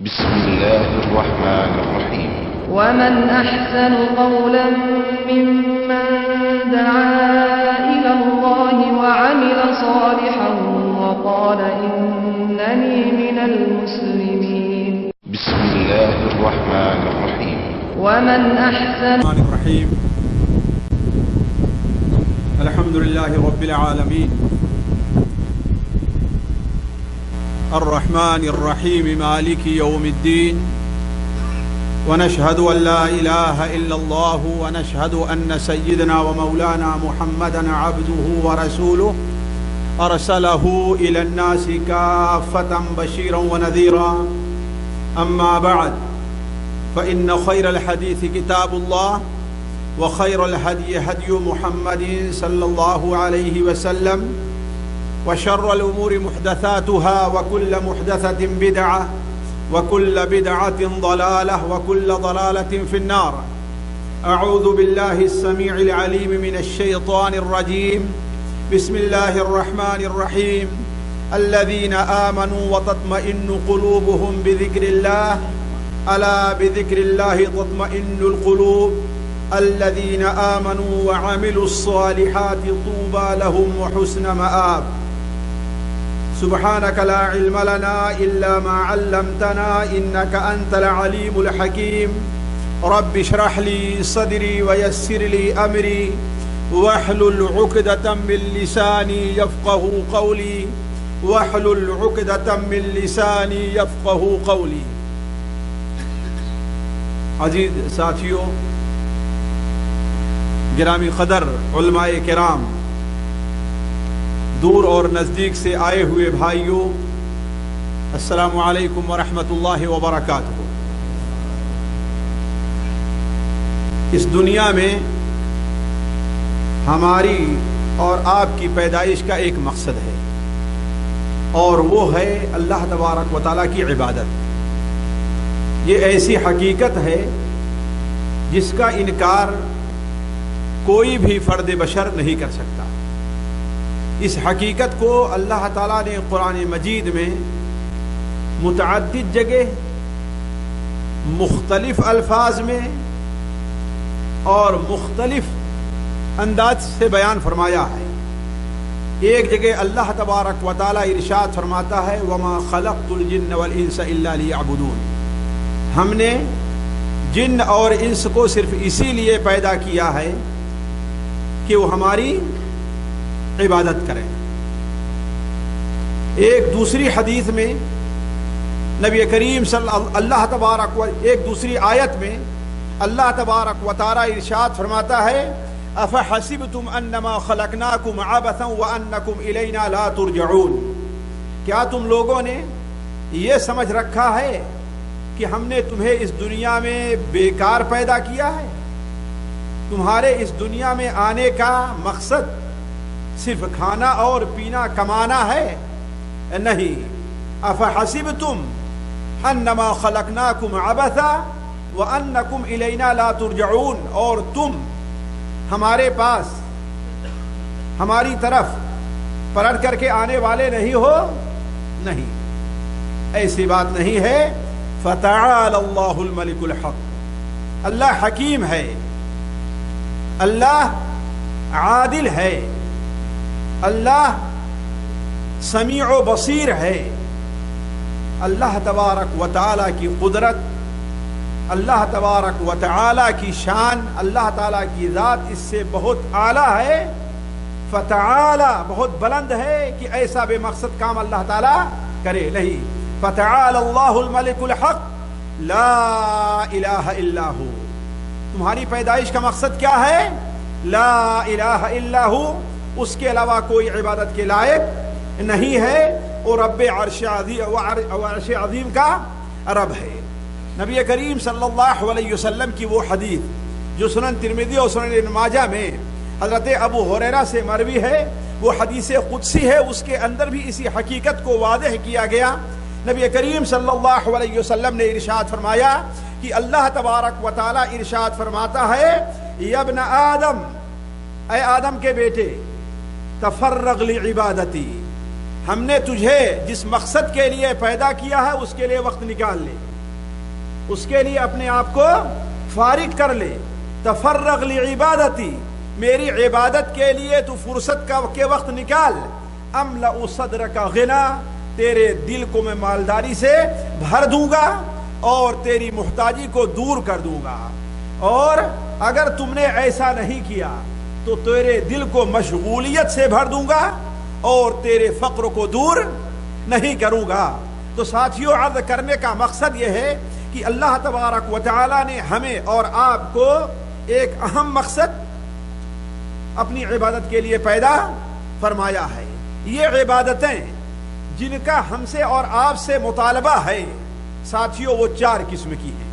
بسم الله الرحمن الرحيم. ومن أحسن قولا ممن دعا إلى الله وعمل صالحا وقال إنني من المسلمين. بسم الله الرحمن الرحيم. ومن أحسن الرحيم. الحمد لله رب العالمين الرحمن الرحيم مالك يوم الدين، ونشهد أن لا إله إلا الله ونشهد أن سيدنا ومولانا محمدا عبده ورسوله أرسله إلى الناس كافة بشيرا ونذيرا. أما بعد، فإن خير الحديث كتاب الله، وخير الهدي هدي محمد صلى الله عليه وسلم، وشر الأمور محدثاتها، وكل محدثة بدعة، وكل بدعة ضلالة، وكل ضلالة في النار. أعوذ بالله السميع العليم من الشيطان الرجيم. بسم الله الرحمن الرحيم. الذين آمنوا وتطمئن قلوبهم بذكر الله، ألا بذكر الله تطمئن القلوب. الذين آمنوا وعملوا الصالحات طوبى لهم وحسن مآب. سبحانك لا علم لنا إلا ما علمتنا إنك أنت العليم الحكيم. رب اشرح لي صدري ويسر لي أمري واحلل عقدة من لساني يفقه قولي واحلل عقدة من لساني يفقه قولي. عزیز ساتھیوں، گرامی قدر علماء کرام، دور اور نزدیک سے آئے ہوئے بھائیوں، السلام علیکم ورحمۃ اللہ وبرکاتہ۔ اس دنیا میں ہماری اور آپ کی پیدائش کا ایک مقصد ہے، اور وہ ہے اللہ تبارک و تعالیٰ کی عبادت۔ یہ ایسی حقیقت ہے جس کا انکار کوئی بھی فرد بشر نہیں کر سکتا۔ اس حقیقت کو اللہ تعالیٰ نے قرآن مجید میں متعدد جگہ، مختلف الفاظ میں اور مختلف انداز سے بیان فرمایا ہے۔ ایک جگہ اللہ تبارک و تعالیٰ ارشاد فرماتا ہے وَمَا خَلَقْتُ الْجِنَّ وَالْإِنسَ إِلَّا لِيَعْبُدُونِ۔ ہم نے جن اور انس کو صرف اسی لیے پیدا کیا ہے کہ وہ ہماری عبادت کریں۔ ایک دوسری حدیث میں نبی کریم اللہ تبارک و ایک دوسری آیت میں اللہ تبارک و تعالی ارشاد فرماتا ہے افحسبتم انما خلقناکم عبثا وانکم الینا لا ترجعون۔ کیا تم لوگوں نے یہ سمجھ رکھا ہے کہ ہم نے تمہیں اس دنیا میں بیکار پیدا کیا ہے؟ تمہارے اس دنیا میں آنے کا مقصد صرف کھانا اور پینا کمانا ہے؟ نہیں۔ افحسبتم انما خلقناکم عبثا وانکم الینا لا ترجعون، اور تم ہمارے پاس ہماری طرف پلٹ کر کے آنے والے نہیں ہو؟ نہیں، ایسی بات نہیں ہے۔ فتعال اللہ الملک الحق، اللہ حکیم ہے، اللہ عادل ہے، اللہ سمیع و بصیر ہے۔ اللہ تبارک و تعالیٰ کی قدرت، اللہ تبارک و تعالیٰ کی شان، اللہ تعالیٰ کی ذات اس سے بہت اعلیٰ ہے۔ فتعالی بہت بلند ہے کہ ایسا بے مقصد کام اللہ تعالیٰ کرے نہیں۔ فتعالی اللہ الملک الحق لا الہ الا ہو۔ تمہاری پیدائش کا مقصد کیا ہے؟ لا الہ الا ہو، اس کے علاوہ کوئی عبادت کے لائق نہیں ہے، اور رب عرش عظیم کا رب ہے۔ نبی کریم صلی اللہ علیہ وسلم کی وہ حدیث جو سنن ترمذی اور سنن ابن ماجہ میں حضرت ابو ہریرہ سے مروی ہے، وہ حدیث قدسی ہے، اس کے اندر بھی اسی حقیقت کو واضح کیا گیا۔ نبی کریم صلی اللہ علیہ وسلم نے ارشاد فرمایا کہ اللہ تبارک و تعالیٰ ارشاد فرماتا ہے یا ابن آدم، اے آدم کے بیٹے، تفرغ لعبادتی، ہم نے تجھے جس مقصد کے لیے پیدا کیا ہے اس کے لیے وقت نکال لے۔ اس کے لیے اپنے آپ کو فارغ کر لے. تفرغ لعبادتی، میری عبادت کے لیے تو فرصت کے وقت نکال. املأ صدرک غنا، تیرے دل کو میں مالداری سے بھر دوں گا اور تیری محتاجی کو دور کر دوں گا. اور اگر تم نے ایسا نہیں کیا تو تیرے دل کو مشغولیت سے بھر دوں گا اور تیرے فقر کو دور نہیں کروں گا. تو ساتھیوں، عرض کرنے کا مقصد یہ ہے کہ اللہ تبارک و تعالی نے ہمیں اور آپ کو ایک اہم مقصد اپنی عبادت کے لیے پیدا فرمایا ہے. یہ عبادتیں جن کا ہم سے اور آپ سے مطالبہ ہے ساتھیوں، وہ 4 قسم کی ہیں.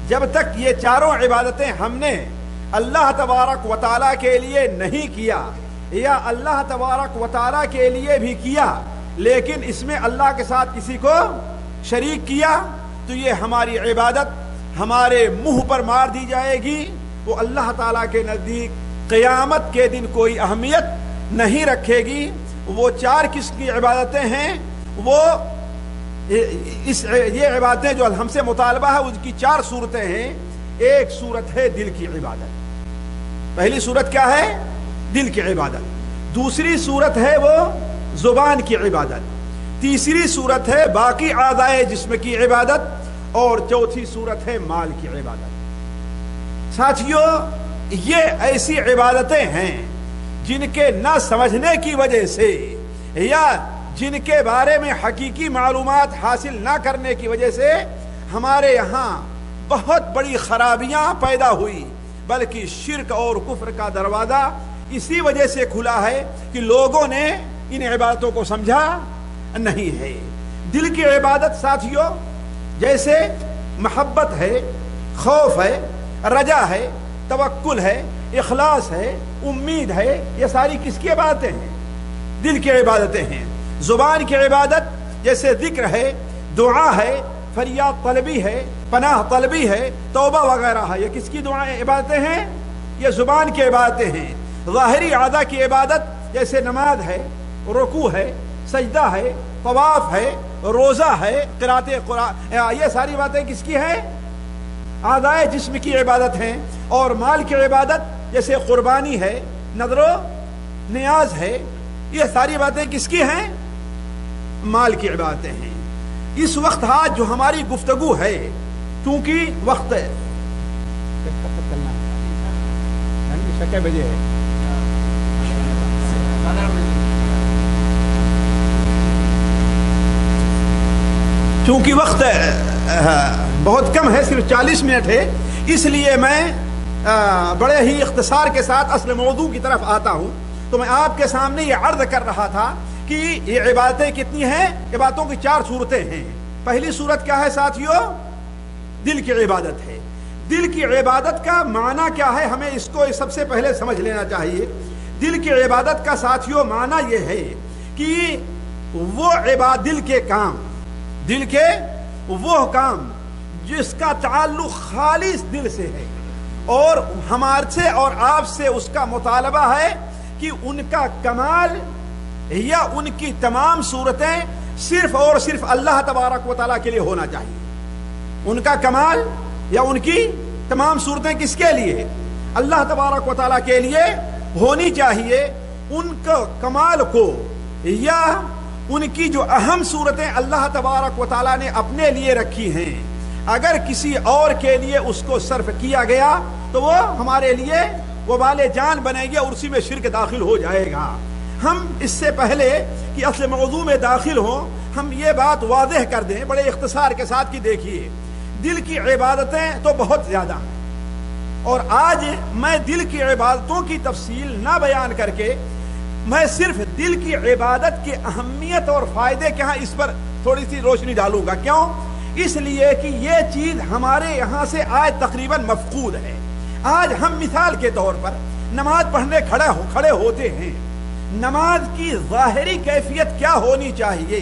جب تک یہ چاروں عبادتیں ہم نے اللہ تبارک و تعالیٰ کے لیے نہیں کیا، یا اللہ تبارک و تعالیٰ کے لیے بھی کیا لیکن اس میں اللہ کے ساتھ کسی کو شریک کیا، تو یہ ہماری عبادت ہمارے منہ پر مار دی جائے گی. وہ اللہ تعالیٰ کے نزدیک قیامت کے دن کوئی اہمیت نہیں رکھے گی. وہ 4 قسم کی عبادتیں ہیں. وہ یہ عبادتیں جو ہم سے مطالبہ ہے اس کی 4 صورتیں ہیں. ایک صورت ہے دل کی عبادت. پہلی صورت کیا ہے؟ دل کی عبادت. دوسری صورت ہے وہ زبان کی عبادت. تیسری صورت ہے باقی اعضائے جسم کی عبادت. اور چوتھی صورت ہے مال کی عبادت. ساتھیوں، یہ ایسی عبادتیں ہیں جن کے نہ سمجھنے کی وجہ سے یا جن کے بارے میں حقیقی معلومات حاصل نہ کرنے کی وجہ سے ہمارے یہاں بہت بڑی خرابیاں پیدا ہوئی. بلکہ شرک اور کفر کا دروازہ اسی وجہ سے کھلا ہے کہ لوگوں نے ان عبادتوں کو سمجھا نہیں ہے. دل کی عبادت ساتھیوں جیسے محبت ہے، خوف ہے، رجا ہے، توکل ہے، اخلاص ہے، امید ہے، یہ ساری کس کی عبادتیں ہیں؟ دل کی عبادتیں ہیں. زبان کی عبادت جیسے ذکر ہے، دعا ہے، فریاد طلبی ہے، پناہ طلبی ہے، توبہ وغیرہ ہے. یہ کس کی دعائیں عبادتیں ہیں؟ یہ زبان کی عبادتیں ہیں. ظاہری اعضاء کی عبادت جیسے نماز ہے، رکوع ہے، سجدہ ہے، طواف ہے، روزہ ہے، قرات قرآن، یہ ساری باتیں کس کی ہیں؟ اعضائے جسم کی عبادت ہیں. اور مال کی عبادت جیسے قربانی ہے، نذر و نیاز ہے، یہ ساری باتیں کس کی ہیں؟ مال کی عبادتیں ہیں. اس وقت آج جو ہماری گفتگو ہے، کیونکہ وقت بجے ہے، چونکہ وقت بہت کم ہے، صرف 40 منٹ ہے، اس لیے میں بڑے ہی اختصار کے ساتھ اصل موضوع کی طرف آتا ہوں. تو میں آپ کے سامنے یہ عرض کر رہا تھا کہ یہ عبادتیں کتنی ہیں؟ عبادتوں کی 4 صورتیں ہیں. پہلی صورت کیا ہے ساتھیوں؟ دل کی عبادت ہے. دل کی عبادت کا معنی کیا ہے؟ ہمیں اس کو سب سے پہلے سمجھ لینا چاہیے. دل کی عبادت کا ساتھیوں معنی یہ ہے کہ وہ دل کے کام، دل کے وہ کام جس کا تعلق خالص دل سے ہے، اور ہمارے سے اور آپ سے اس کا مطالبہ ہے کہ ان کا کمال یا ان کی تمام صورتیں صرف اور صرف اللہ تبارک و تعالیٰ کے لیے ہونا چاہیے. ان کا کمال یا ان کی تمام صورتیں کس کے لیے؟ اللہ تبارک و تعالیٰ کے لیے ہونی چاہیے. ان کا کمال کو یا ان کی جو اہم صورتیں اللہ تبارک و تعالیٰ نے اپنے لیے رکھی ہیں، اگر کسی اور کے لیے اس کو صرف کیا گیا تو وہ ہمارے لیے وبال جان بنے گی اور اسی میں شرک داخل ہو جائے گا. ہم اس سے پہلے کہ اصل موضوع میں داخل ہوں، ہم یہ بات واضح کر دیں بڑے اختصار کے ساتھ کہ دیکھیے، دل کی عبادتیں تو بہت زیادہ ہیں، اور آج میں دل کی عبادتوں کی تفصیل نہ بیان کر کے میں صرف دل کی عبادت کی اہمیت اور فائدے کیا ہیں اس پر تھوڑی سی روشنی ڈالوں گا. کیوں؟ اس لیے کہ یہ چیز ہمارے یہاں سے آج تقریباً مفقود ہے. آج ہم مثال کے طور پر نماز پڑھنے کھڑے ہوتے ہیں، نماز کی ظاہری کیفیت کیا ہونی چاہیے،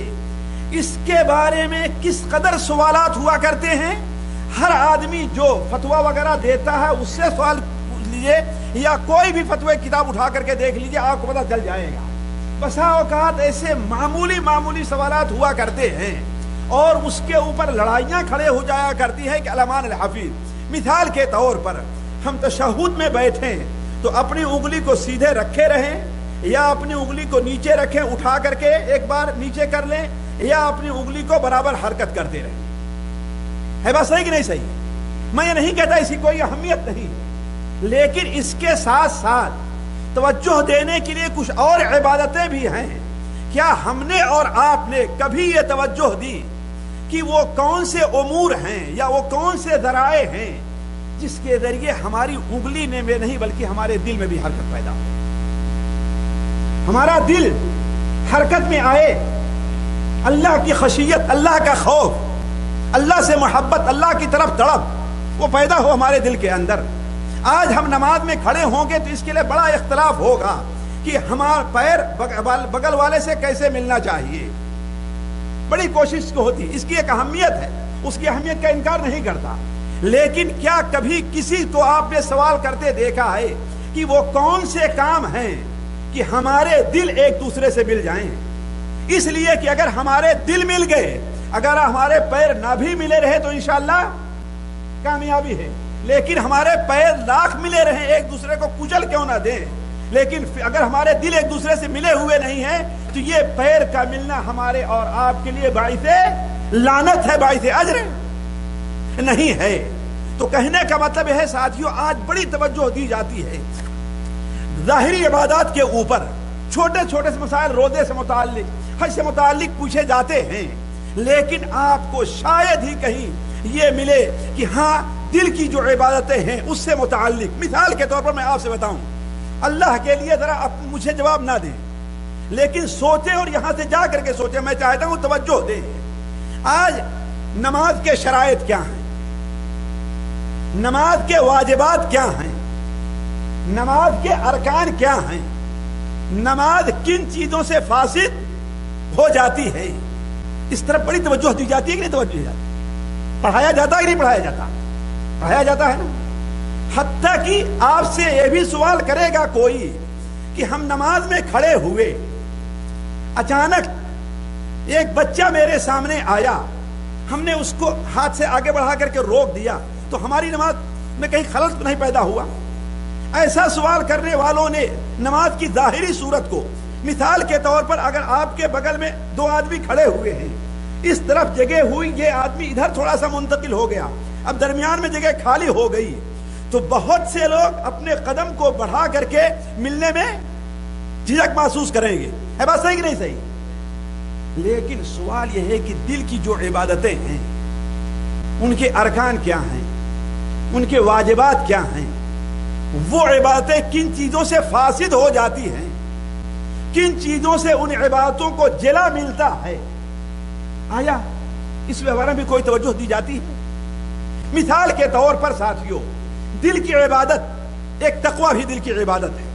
اس کے بارے میں کس قدر سوالات ہوا کرتے ہیں. ہر آدمی جو فتویٰ وغیرہ دیتا ہے اس سے سوال پوچھ لیجئے، یا کوئی بھی فتوی کتاب اٹھا کر کے دیکھ لیجئے، آپ کو پتہ چل جائے گا. بسا اوقات ایسے معمولی سوالات ہوا کرتے ہیں، اور اس کے اوپر لڑائیاں کھڑے ہو جایا کرتی ہے کہ علمان الحفیظ۔ مثال کے طور پر ہم تشہد میں بیٹھے تو اپنی انگلی کو سیدھے رکھے رہیں یا اپنی انگلی کو نیچے رکھیں، اٹھا کر کے ایک بار نیچے کر لیں، یا اپنی انگلی کو برابر حرکت کرتے رہیں۔ ہے بات صحیح کہ نہیں صحیح؟ میں یہ نہیں کہتا اس کی کوئی اہمیت نہیں، لیکن اس کے ساتھ ساتھ توجہ دینے کے لیے کچھ اور عبادتیں بھی ہیں۔ کیا ہم نے اور آپ نے کبھی یہ توجہ دی کہ وہ کون سے امور ہیں یا وہ کون سے ذرائع ہیں جس کے ذریعے ہماری انگلی میں نہیں بلکہ ہمارے دل میں بھی حرکت پیدا ہو، ہمارا دل حرکت میں آئے، اللہ کی خشیت، اللہ کا خوف، اللہ سے محبت، اللہ کی طرف تڑپ وہ پیدا ہو ہمارے دل کے اندر۔ آج ہم نماز میں کھڑے ہوں گے تو اس کے لیے بڑا اختلاف ہوگا کہ ہمارا پیر بغل والے سے کیسے ملنا چاہیے، بڑی کوشش ہوتی، اس کی ایک اہمیت ہے، اس کی اہمیت کا انکار نہیں کرتا، لیکن کیا کبھی کسی کو آپ نے سوال کرتے دیکھا ہے کہ وہ کون سے کام ہیں کہ ہمارے دل ایک دوسرے سے مل جائیں؟ اس لیے کہ اگر ہمارے دل مل گئے، اگر ہمارے پیر نہ بھی ملے رہے تو انشاءاللہ کامیابی ہے، لیکن ہمارے پیر لاکھ ملے رہیں ایک دوسرے کو کچل کیوں نہ دیں، لیکن اگر ہمارے دل ایک دوسرے سے ملے ہوئے نہیں ہیں تو یہ پیر کا ملنا ہمارے اور آپ کے لیے باعث لعنت ہے، باعث اجر نہیں ہے۔ تو کہنے کا مطلب ہے ساتھیوں، آج بڑی توجہ دی جاتی ہے ظاہری عبادات کے اوپر، چھوٹے چھوٹے سے مسائل روزے سے متعلق، حج سے متعلق پوچھے جاتے ہیں، لیکن آپ کو شاید ہی کہیں یہ ملے کہ ہاں دل کی جو عبادتیں ہیں اس سے متعلق۔ مثال کے طور پر میں آپ سے بتاؤں، اللہ کے لیے ذرا مجھے جواب نہ دیں، لیکن سوچیں اور یہاں سے جا کر کے سوچیں، میں چاہتا ہوں توجہ دیں۔ آج نماز کے شرائط کیا ہیں؟ نماز کے واجبات کیا ہیں؟ نماز کے ارکان کیا ہیں؟ نماز کن چیزوں سے فاسد ہو جاتی ہے؟ اس طرف بڑی توجہ دی جاتی ہے کہ نہیں توجہ دی جاتی؟ پڑھایا جاتا ہے کہ نہیں پڑھایا جاتا؟ پڑھایا جاتا ہے نا۔ حتیٰ کہ آپ سے یہ بھی سوال کرے گا کوئی کہ ہم نماز میں کھڑے ہوئے، اچانک ایک بچہ میرے سامنے آیا، ہم نے اس کو ہاتھ سے آگے بڑھا کر کے روک دیا تو ہماری نماز میں کہیں خلل نہیں پیدا ہوا؟ ایسا سوال کرنے والوں نے نماز کی ظاہری صورت کو، مثال کے طور پر اگر آپ کے بغل میں دو آدمی کھڑے ہوئے ہیں، اس طرف جگہ ہوئی، یہ آدمی ادھر تھوڑا سا منتقل ہو گیا، اب درمیان میں جگہ خالی ہو گئی، تو بہت سے لوگ اپنے قدم کو بڑھا کر کے ملنے میں جھجک محسوس کریں گے۔ ہے بات صحیح کہ نہیں صحیح؟ لیکن سوال یہ ہے کہ دل کی جو عبادتیں ہیں ان کے ارکان کیا ہیں، ان کے واجبات کیا ہیں، وہ عبادتیں کن چیزوں سے فاسد ہو جاتی ہیں، کن چیزوں سے ان عبادتوں کو جلا ملتا ہے؟ آیا اس بارے میں کوئی توجہ دی جاتی ہے؟ مثال کے طور پر ساتھیوں، دل کی عبادت، ایک تقوی بھی دل کی عبادت ہے۔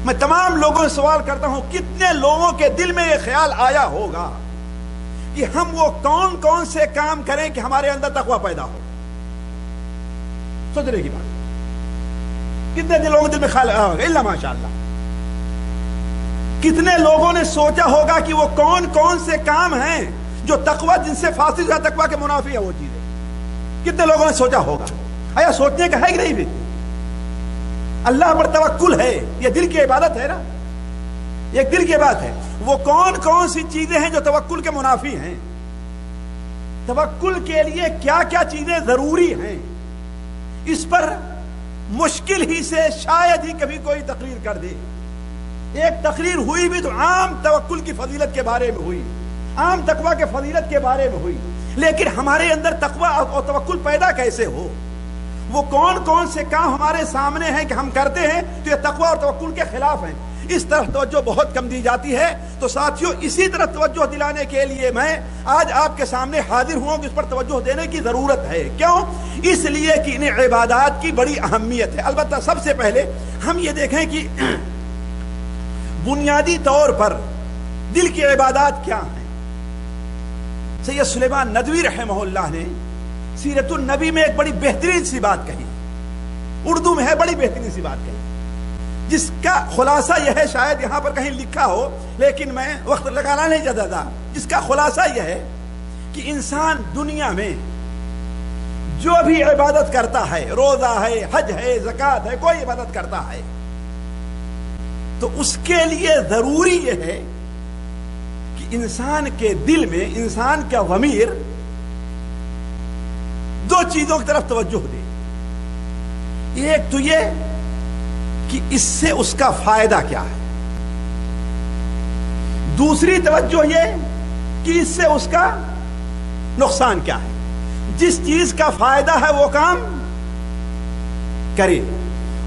میں تمام لوگوں سے سوال کرتا ہوں، کتنے لوگوں کے دل میں یہ خیال آیا ہوگا کہ ہم وہ کون کون سے کام کریں کہ ہمارے اندر تقوی پیدا ہو؟ سوچنے کی بات، کتنے لوگوں کے دل میں خیال آیا ہوگا؟ الا ماشاءاللہ۔ کتنے لوگوں نے سوچا ہوگا کہ وہ کون کون سے کام ہیں جو تقوی جن سے فاسد ہے، تقوی کے منافی ہے وہ چیزیں؟ کتنے لوگوں نے سوچا ہوگا؟ آیا سوچنے کا ہے کہ نہیں بھی؟ اللہ پر توکل ہے، یہ دل کی عبادت ہے نا، ایک دل کی بات ہے۔ وہ کون کون سی چیزیں ہیں جو توکل کے منافی ہیں؟ توکل کے لیے کیا کیا چیزیں ضروری ہیں؟ اس پر مشکل ہی سے شاید ہی کبھی کوئی تقریر کر دے۔ ایک تقریر ہوئی بھی تو عام توکل کی فضیلت کے بارے میں ہوئی، عام تقوی کے فضیلت کے بارے میں ہوئی، لیکن ہمارے اندر تقوی اور توکل پیدا کیسے ہو؟ وہ کون کون سے کام ہمارے سامنے ہیں کہ ہم کرتے ہیں تو یہ تقوی اور توکل کے خلاف ہیں؟ اس طرف توجہ بہت کم دی جاتی ہے۔ تو ساتھیوں، اسی طرف توجہ دلانے کے لیے میں آج آپ کے سامنے حاضر ہوا کہ اس پر توجہ دینے کی ضرورت ہے۔ کیوں؟ اس لیے کہ ان عبادات کی بڑی اہمیت ہے۔ البتہ سب سے پہلے ہم یہ دیکھیں کہ بنیادی طور پر دل کی عبادات کیا ہیں۔ سید سلیمان ندوی رحمہ اللہ نے سیرت النبی میں ایک بڑی بہترین سی بات کہی، اردو میں ہے، بڑی بہترین سی بات کہی، جس کا خلاصہ یہ ہے، شاید یہاں پر کہیں لکھا ہو لیکن میں وقت لگانا نہیں چاہتا تھا، جس کا خلاصہ یہ ہے کہ انسان دنیا میں جو بھی عبادت کرتا ہے، روزہ ہے، حج ہے، زکوٰۃ ہے، کوئی عبادت کرتا ہے، تو اس کے لیے ضروری یہ ہے کہ انسان کے دل میں، انسان کا ضمیر دو چیزوں کی طرف توجہ دے۔ ایک تو یہ کہ اس سے اس کا فائدہ کیا ہے، دوسری توجہ یہ کہ اس سے اس کا نقصان کیا ہے۔ جس چیز کا فائدہ ہے وہ کام کرے،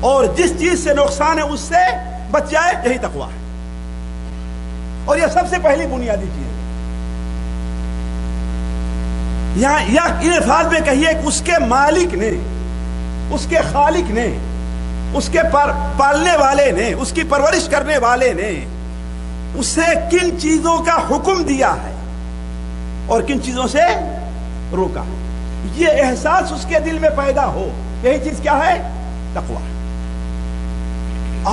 اور جس چیز سے نقصان ہے اس سے بچ جائے، یہی تقویٰ ہے۔ اور یہ سب سے پہلی بنیادی چیز ہے۔ یا ان الفاظ میں کہیے کہ اس کے مالک نے، اس کے خالق نے، اس کے پالنے والے نے، اس کی پرورش کرنے والے نے اسے کن چیزوں کا حکم دیا ہے اور کن چیزوں سے روکا ہے، یہ احساس اس کے دل میں پیدا ہو، یہی چیز کیا ہے؟ تقویٰ۔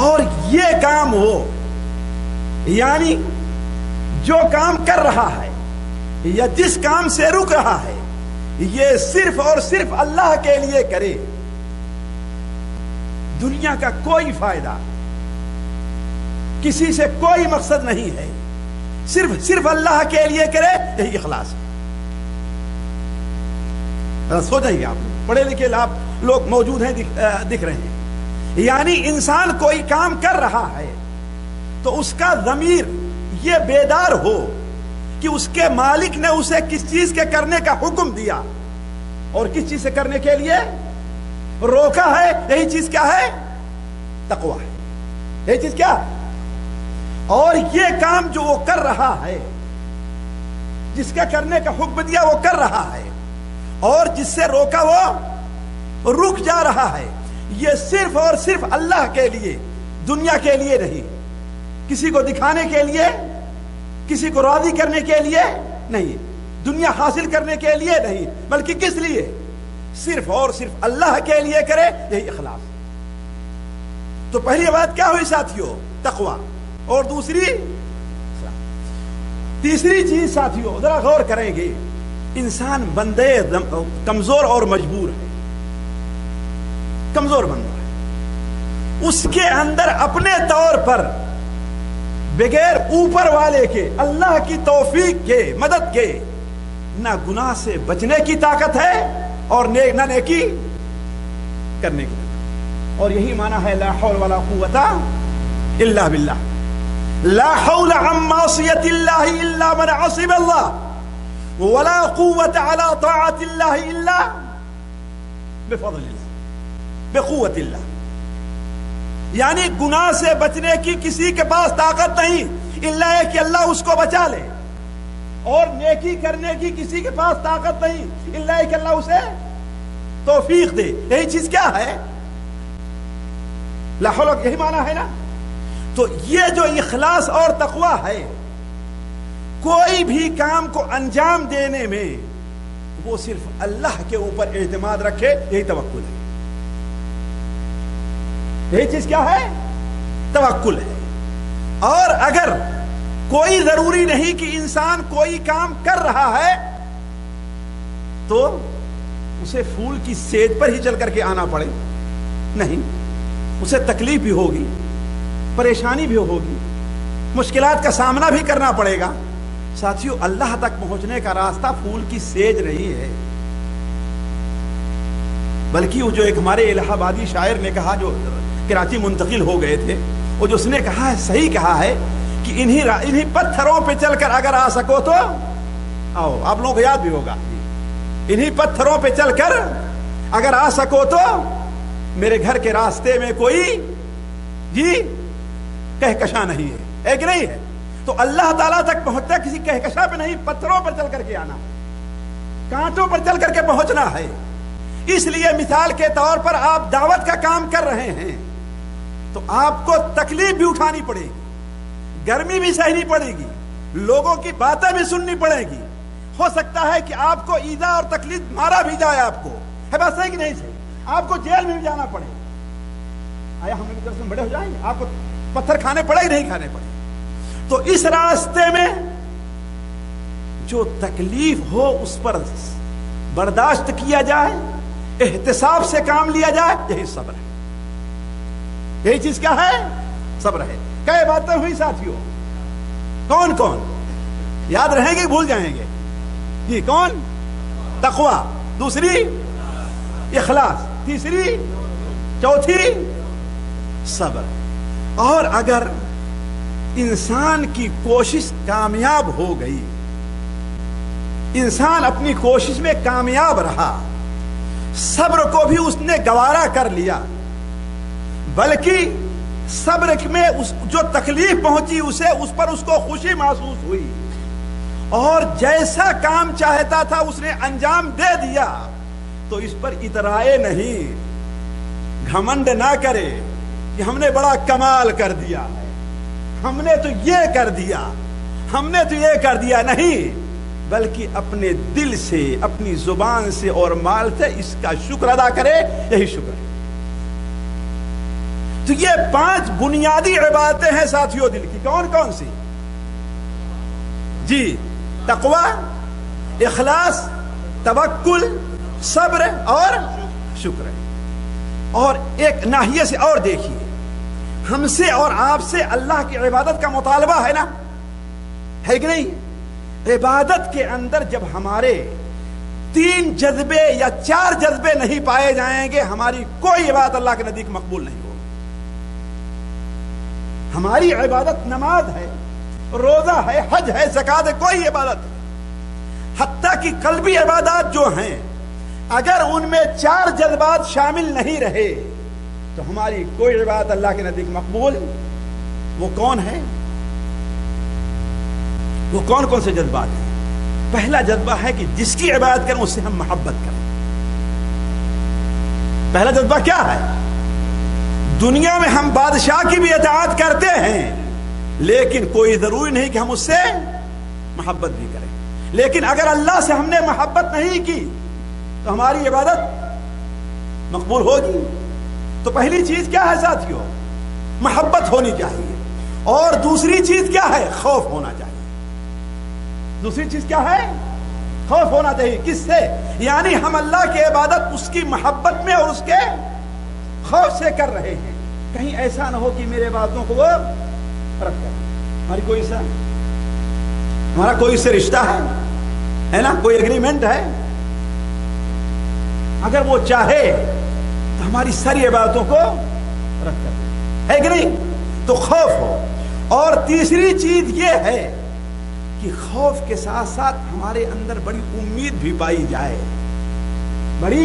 اور یہ کام ہو، یعنی جو کام کر رہا ہے یا جس کام سے رک رہا ہے یہ صرف اور صرف اللہ کے لیے کرے، دنیا کا کوئی فائدہ، کسی سے کوئی مقصد نہیں ہے، صرف اللہ کے لیے کرے، یہی اخلاص ہے۔ سوچیں آپ پڑھے لکھے لوگ موجود ہیں، دکھ رہے ہیں، یعنی انسان کوئی کام کر رہا ہے تو اس کا ضمیر یہ بیدار ہو کہ اس کے مالک نے اسے کس چیز کے کرنے کا حکم دیا اور کس چیز سے کرنے کے لیے روکا ہے، یہی چیز کیا ہے؟ تقویٰ ہے۔ یہی چیز کیا؟ اور یہ کام جو وہ کر رہا ہے، جس کا کرنے کا حکم دیا وہ کر رہا ہے، اور جس سے روکا وہ رک جا رہا ہے، یہ صرف اور صرف اللہ کے لیے، دنیا کے لیے نہیں، کسی کو دکھانے کے لیے، کسی کو راضی کرنے کے لیے نہیں، دنیا حاصل کرنے کے لیے نہیں، بلکہ کس لیے؟ صرف اور صرف اللہ کے لیے کرے، یہی اخلاص۔ تو پہلی بات کیا ہوئی ساتھیوں؟ تقویٰ۔ اور تیسری چیز ساتھیوں ذرا غور کریں گے، انسان بندے کمزور اور مجبور ہے، کمزور بندہ ہے، اس کے اندر اپنے طور پر بغیر اوپر والے کے، اللہ کی توفیق کے، مدد کے، نہ گناہ سے بچنے کی طاقت ہے اور نہ نیکی کرنے کی طاقت۔ اور یہی معنی ہے لا حول ولا قوت الا باللہ، لا حول عن معصیت اللہ الا من عصم اللہ، ولا قوت علی طاعت اللہ الا بفضل اللہ، بقوت اللہ۔ یعنی گناہ سے بچنے کی کسی کے پاس طاقت نہیں الا ہے کہ اللہ اس کو بچا لے، اور نیکی کرنے کی کسی کے پاس طاقت نہیں الا ہے کہ اللہ اسے توفیق دے۔ یہی چیز کیا ہے؟ لا حول، یہی معنی ہے نا۔ تو یہ جو اخلاص اور تقویٰ ہے، کوئی بھی کام کو انجام دینے میں وہ صرف اللہ کے اوپر اعتماد رکھے، یہی توکل ہے۔ یہی چیز کیا ہے؟ توکل ہے۔ اور اگر کوئی ضروری نہیں کہ انسان کوئی کام کر رہا ہے تو اسے پھول کی سیج پر ہی چل کر کے آنا پڑے، نہیں، اسے تکلیف بھی ہوگی، پریشانی بھی ہوگی، مشکلات کا سامنا بھی کرنا پڑے گا۔ ساتھیوں، اللہ تک پہنچنے کا راستہ پھول کی سیج نہیں ہے، بلکہ وہ جو ایک ہمارے الہ آبادی شاعر نے کہا، جو کراچی منتقل ہو گئے تھے، وہ جو اس نے کہا ہے، صحیح کہا ہے کہ انہی پتھروں پہ چل کر اگر آ سکو تو آؤ۔ آپ لوگوں کو یاد بھی ہوگا، انہی پتھروں پہ چل کر اگر آ سکو تو میرے گھر کے راستے میں کوئی کہکشاں نہیں ہے، ایک نہیں ہے۔ تو اللہ تعالیٰ تک پہنچتا کسی کہکشاں پہ نہیں، پتھروں پر چل کر کے آنا، کانٹوں پر چل کر کے پہنچنا ہے۔ اس لیے مثال کے طور پر آپ دعوت کا کام کر رہے ہیں تو آپ کو تکلیف بھی اٹھانی پڑے گی، گرمی بھی سہنی پڑے گی، لوگوں کی باتیں بھی سننی پڑے گی، ہو سکتا ہے کہ آپ کو ایذا اور تکلیف مارا بھی جائے، آپ کو ہے بات صحیح کہ نہیں صحیح، آپ کو جیل میں بھی جانا پڑے، آیا ہم کی طرف سے بڑے ہو جائیں گے؟ آپ کو پتھر کھانے پڑے ہی نہیں کھانے پڑے. تو اس راستے میں جو تکلیف ہو اس پر برداشت کیا جائے, احتساب سے کام لیا جائے, یہی صبر ہے. یہی چیز کیا ہے؟ صبر ہے. کئی باتیں ہوئی ساتھیوں, کون کون یاد رہیں گے بھول جائیں گے؟ جی کون؟ تقوی, دوسری اخلاص, تیسری, چوتھی صبر. اور اگر انسان کی کوشش کامیاب ہو گئی, انسان اپنی کوشش میں کامیاب رہا, صبر کو بھی اس نے گوارا کر لیا, بلکہ صبر میں جو تکلیف پہنچی اسے, اس پر اس کو خوشی محسوس ہوئی, اور جیسا کام چاہتا تھا اس نے انجام دے دیا, تو اس پر اترائے نہیں, گھمنڈ نہ کرے کہ ہم نے بڑا کمال کر دیا ہے, ہم نے تو یہ کر دیا, ہم نے تو یہ کر دیا. نہیں, بلکہ اپنے دل سے, اپنی زبان سے اور مال سے اس کا شکر ادا کرے, یہی شکر ہے. تو یہ 5 بنیادی عبادتیں ہیں ساتھیوں دل کی. کون کون سی؟ جی تقوی, اخلاص, توکل, صبر اور شکر. اور ایک ناحیے سے اور دیکھیے, ہم سے اور آپ سے اللہ کی عبادت کا مطالبہ ہے نا, ہے کہ نہیں؟ عبادت کے اندر جب ہمارے 3 جذبے یا 4 جذبے نہیں پائے جائیں گے, ہماری کوئی عبادت اللہ کے نزدیک مقبول نہیں ہوگی. ہماری عبادت نماز ہے, روزہ ہے, حج ہے, زکات ہے, کوئی عبادت ہے. حتیٰ کہ قلبی عبادات جو ہیں, اگر ان میں 4 جذبات شامل نہیں رہے تو ہماری کوئی عبادت اللہ کے نزدیک مقبول. وہ کون ہے؟ وہ کون کون سے جذبات ہیں؟ پہلا جذبہ ہے کہ جس کی عبادت کریں اس سے ہم محبت کریں. پہلا جذبہ کیا ہے؟ دنیا میں ہم بادشاہ کی بھی اطاعت کرتے ہیں, لیکن کوئی ضروری نہیں کہ ہم اس سے محبت بھی کریں. لیکن اگر اللہ سے ہم نے محبت نہیں کی تو ہماری عبادت مقبول ہوگی. تو پہلی چیز کیا ہے ساتھیوں؟ محبت ہونی چاہیے. اور دوسری چیز کیا ہے؟ خوف ہونا چاہیے. دوسری چیز کیا ہے؟ خوف ہونا چاہیے. کس سے؟ یعنی ہم اللہ کی عبادت اس کی محبت میں اور اس کے خوف سے کر رہے ہیں. کہیں ایسا نہ ہو کہ میرے باتوں کو وہ رد کر. ہماری کوئی سا, ہمارا کوئی سے رشتہ ہے نا, کوئی ایگریمنٹ ہے, اگر وہ چاہے تو ہماری ساری عبادتوں کو رد کر دے, ہے کہ نہیں؟ تو خوف ہو. اور تیسری چیز یہ ہے کہ خوف کے ساتھ ساتھ ہمارے اندر بڑی امید بھی پائی جائے. بڑی,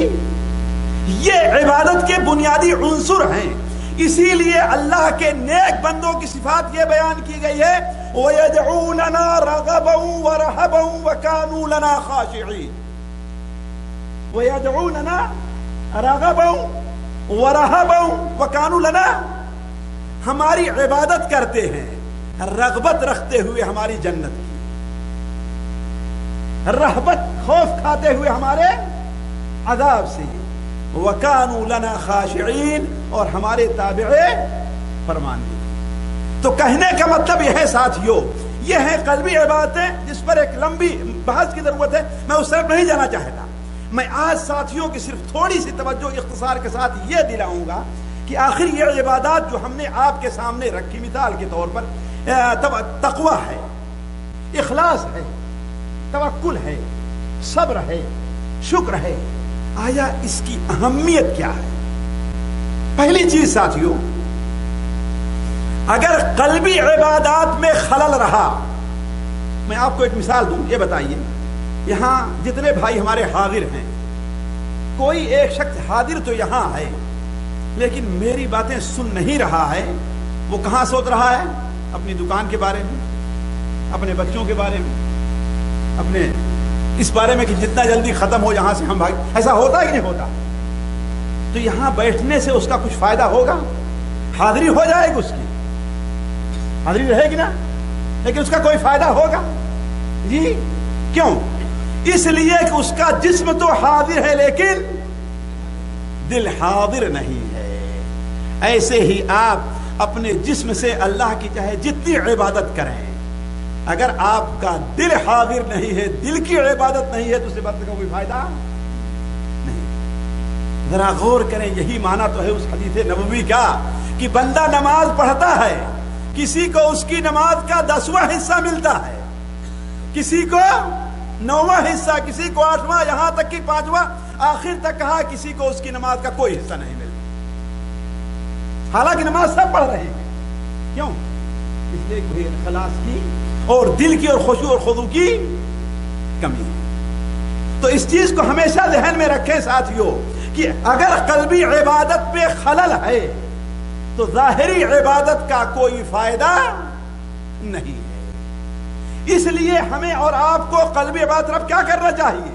یہ عبادت کے بنیادی عنصر ہیں. اسی لیے اللہ کے نیک بندوں کی صفات یہ بیان کی گئی ہے, وَيَدْعُونَنَا رَغَبًا وَرَهَبًا وَكَانُوا لَنَا خَاشِعِينَ. وَيَدْعُونَنَا رَغَبًا وَرَهَبًا وَكَانُوا لَنَا, ہماری عبادت کرتے ہیں رغبت رکھتے ہوئے ہماری جنت کی, رہبت خوف کھاتے ہوئے ہمارے عذاب سے, وَكَانُوا لَنَا خَاشِعِينَ, اور ہمارے تابع فرماندے. تو کہنے کا مطلب یہ ہے ساتھیوں, یہ ہے قلبی عبادتیں جس پر ایک لمبی بحث کی ضرورت ہے, میں اس طرف نہیں جانا چاہتا. میں آج ساتھیوں کی صرف تھوڑی سی توجہ اختصار کے ساتھ یہ دلاؤں گا کہ آخر یہ عبادات جو ہم نے آپ کے سامنے رکھی, مثال کے طور پر تقوی ہے, اخلاص ہے, توکل ہے, صبر ہے, شکر ہے, آیا اس کی اہمیت کیا ہے؟ پہلی چیز ساتھیوں, اگر قلبی عبادات میں خلل رہا, میں آپ کو ایک مثال دوں. یہ بتائیے, یہاں جتنے بھائی ہمارے حاضر ہیں, کوئی ایک شخص حاضر تو یہاں ہے لیکن میری باتیں سن نہیں رہا ہے. وہ کہاں سوچ رہا ہے؟ اپنی دکان کے بارے میں, اپنے بچوں کے بارے میں, اپنے اس بارے میں کہ جتنا جلدی ختم ہو یہاں سے ہم بھاگ. ایسا ہوتا ہے کہ نہیں ہوتا؟ تو یہاں بیٹھنے سے اس کا کچھ فائدہ ہوگا؟ حاضری ہو جائے گی, اس کی حاضری رہے گی نا, لیکن اس کا کوئی فائدہ ہوگا؟ جی کیوں؟ اس لیے کہ اس کا جسم تو حاضر ہے لیکن دل حاضر نہیں ہے. ایسے ہی آپ اپنے جسم سے اللہ کی چاہے جتنی عبادت کریں، اگر آپ کا دل حاضر نہیں ہے، دل کی عبادت نہیں ہے، تو اسے بات کا کوئی فائدہ نہیں۔ ذرا غور کریں، یہی معنی تو ہے اس حدیث نبوی کا کہ بندہ نماز پڑھتا ہے، کسی کو اس کی نماز کا 10واں حصہ ملتا ہے، کسی کو 9واں حصہ، کسی کو 8واں، یہاں تک کہ 5واں، آخر تک کہا کسی کو اس کی نماز کا کوئی حصہ نہیں ملتا، حالانکہ نماز سب پڑھ رہے ہیں۔ کیوں؟ اس لیے کوئی اخلاص کی اور دل کی اور خشوع اور خضوع کی کمی ہے۔ تو اس چیز کو ہمیشہ ذہن میں رکھیں ساتھیوں کہ اگر قلبی عبادت میں خلل ہے تو ظاہری عبادت کا کوئی فائدہ نہیں ہے۔ اس لیے ہمیں اور آپ کو قلبی عبادت طرف کیا کرنا چاہیے؟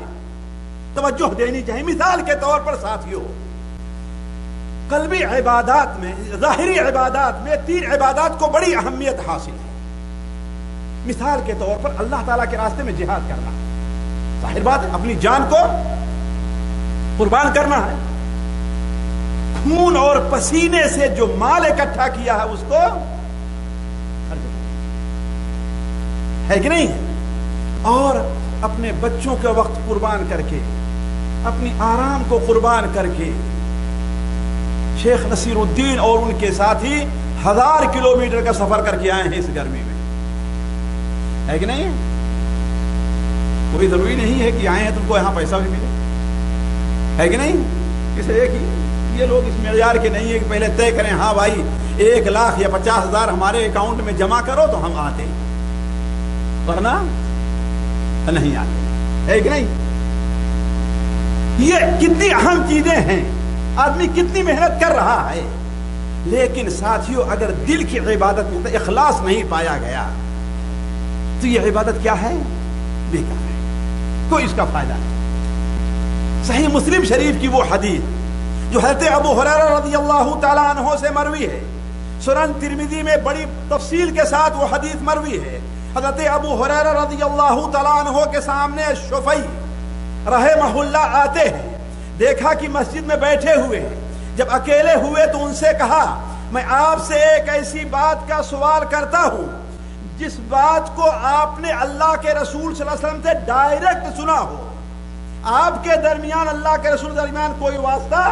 توجہ دینی چاہیے۔ مثال کے طور پر ساتھیوں، قلبی عبادات میں، ظاہری عبادات میں 3 عبادات کو بڑی اہمیت حاصل ہے۔ مثال کے طور پر اللہ تعالیٰ کے راستے میں جہاد کرنا، ظاہر بات ہے اپنی جان کو قربان کرنا ہے، خون اور پسینے سے جو مال اکٹھا کیا ہے اس کو خرچ ہے کہ نہیں، اور اپنے بچوں کے وقت قربان کر کے، اپنی آرام کو قربان کر کے، شیخ نصیر الدین اور ان کے ساتھی 1000 کلومیٹر کا سفر کر کے آئے ہیں اس گرمی میں، ہے کہ نہیں؟ کوئی ضروری نہیں ہے کہ آئے ہیں تم کو یہاں پیسہ بھی ملے، ہے کہ نہیں؟ کسی ایک ہی یہ لوگ اس معیار کے نہیں ہے کہ پہلے طے کریں ہاں بھائی 1 لاکھ یا 50,000 ہمارے اکاؤنٹ میں جمع کرو تو ہم آتے ہیں، ورنہ نہیں آتے، ہے کہ نہیں؟ یہ کتنی اہم چیزیں ہیں، آدمی کتنی محنت کر رہا ہے، لیکن ساتھیوں اگر دل کی عبادت میں اخلاص نہیں پایا گیا تو یہ عبادت کیا ہے؟ بیکار ہے، کوئی اس کا فائدہ نہیں۔ صحیح مسلم شریف کی وہ حدیث جو حضرت ابو ہریرہ رضی اللہ تعالیٰ عنہ سے مروی ہے، سنن ترمذی میں بڑی تفصیل کے ساتھ وہ حدیث مروی ہے۔ حضرت ابو ہریرہ رضی اللہ تعالیٰ عنہ کے سامنے شفیع رحمہ اللہ آتے ہیں، دیکھا کہ مسجد میں بیٹھے ہوئے ہیں، جب اکیلے ہوئے تو ان سے کہا میں آپ سے ایک ایسی بات کا سوال کرتا ہوں جس بات کو آپ نے اللہ کے رسول صلی اللہ علیہ وسلم سے ڈائریکٹ سنا ہو، آپ کے درمیان اللہ کے رسول درمیان کوئی واسطہ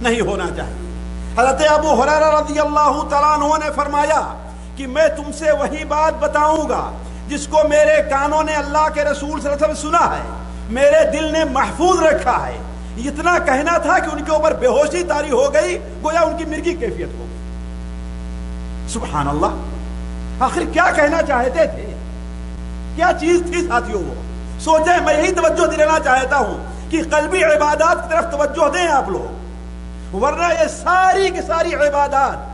نہیں ہونا چاہیے۔ حضرت ابو ہریرہ رضی اللہ تعالیٰ عنہ نے فرمایا کہ میں تم سے وہی بات بتاؤں گا جس کو میرے کانوں نے اللہ کے رسول صلی اللہ علیہ وسلم سنا ہے، میرے دل نے محفوظ رکھا ہے۔ اتنا کہنا تھا کہ ان کے اوپر بے ہوشی طاری ہو گئی، گویا ان کی مرگی کیفیت ہو گئی۔ سبحان اللہ، آخر کیا کہنا چاہتے تھے؟ کیا چیز تھی ساتھیوں؟ وہ سوچیں، میں یہی توجہ دلانا چاہتا ہوں کہ قلبی عبادات کی طرف توجہ دیں آپ لوگ، ورنہ یہ ساری کی ساری عبادات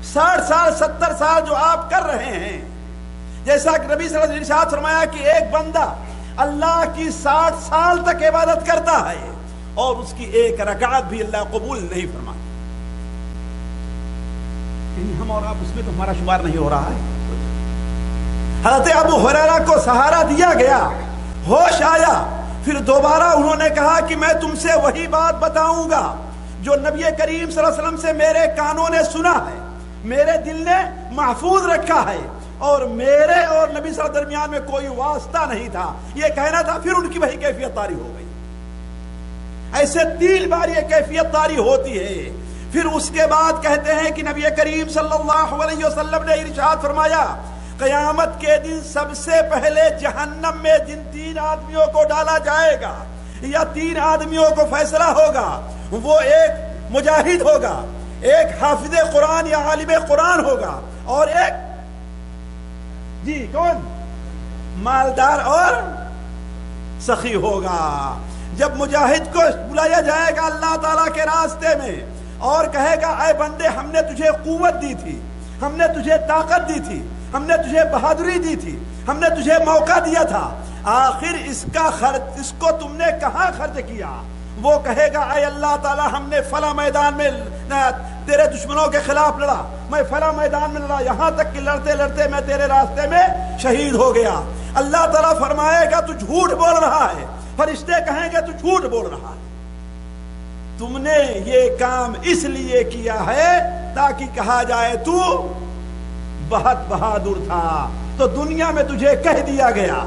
60 سال 70 سال جو آپ کر رہے ہیں، جیسا کہ نبی صلی اللہ علیہ وسلم نے ارشاد فرمایا کہ ایک بندہ اللہ کی 60 سال تک عبادت کرتا ہے اور اس کی 1 رکعت بھی اللہ قبول نہیں فرماتا، ہم اور آپ اس میں تو ہمارا شمار نہیں ہو رہا ہے۔ حضرت ابو ہریرہ کو سہارا دیا گیا، ہوش آیا، پھر دوبارہ انہوں نے کہا کہ میں تم سے وہی بات بتاؤں گا جو نبی کریم صلی اللہ علیہ وسلم سے میرے کانوں نے سنا ہے، میرے دل نے محفوظ رکھا ہے، اور میرے اور نبی صلی اللہ علیہ وسلم درمیان میں کوئی واسطہ نہیں تھا، یہ کہنا تھا۔ پھر ان کی وہی کیفیت طاری ہو گئی۔ ایسے 3 بار یہ کیفیت طاری ہوتی ہے۔ پھر اس کے بعد کہتے ہیں کہ نبی کریم صلی اللہ علیہ وسلم نے ارشاد فرمایا قیامت کے دن سب سے پہلے جہنم میں جن 3 آدمیوں کو ڈالا جائے گا یا 3 آدمیوں کو فیصلہ ہوگا، وہ ایک مجاہد ہوگا، ایک حافظ قرآن یا عالم قرآن ہوگا، اور ایک کون مالدار اور سخی ہوگا۔ جب مجاہد کو بلایا جائے گا اللہ تعالیٰ کے راستے میں اور کہے گا اے بندے ہم نے تجھے قوت دی تھی، ہم نے تجھے طاقت دی تھی، ہم نے تجھے بہادری دی تھی، ہم نے تجھے موقع دیا تھا، آخر اس کا خرچ اس کو تم نے کہاں خرچ کیا؟ وہ کہے گا اے اللہ تعالیٰ ہم نے فلاں میدان میں تیرے دشمنوں کے خلاف لڑا، میں فلاں میدان میں لڑا، یہاں تک کہ لڑتے لڑتے میں تیرے راستے میں شہید ہو گیا۔ اللہ تعالیٰ فرمائے گا تو جھوٹ بول رہا ہے، فرشتے کہیں گے تو جھوٹ بول رہا ہے۔ تم نے یہ کام اس لیے کیا ہے تاکہ کہا جائے تو بہت بہادر تھا، تو دنیا میں تجھے کہہ دیا گیا،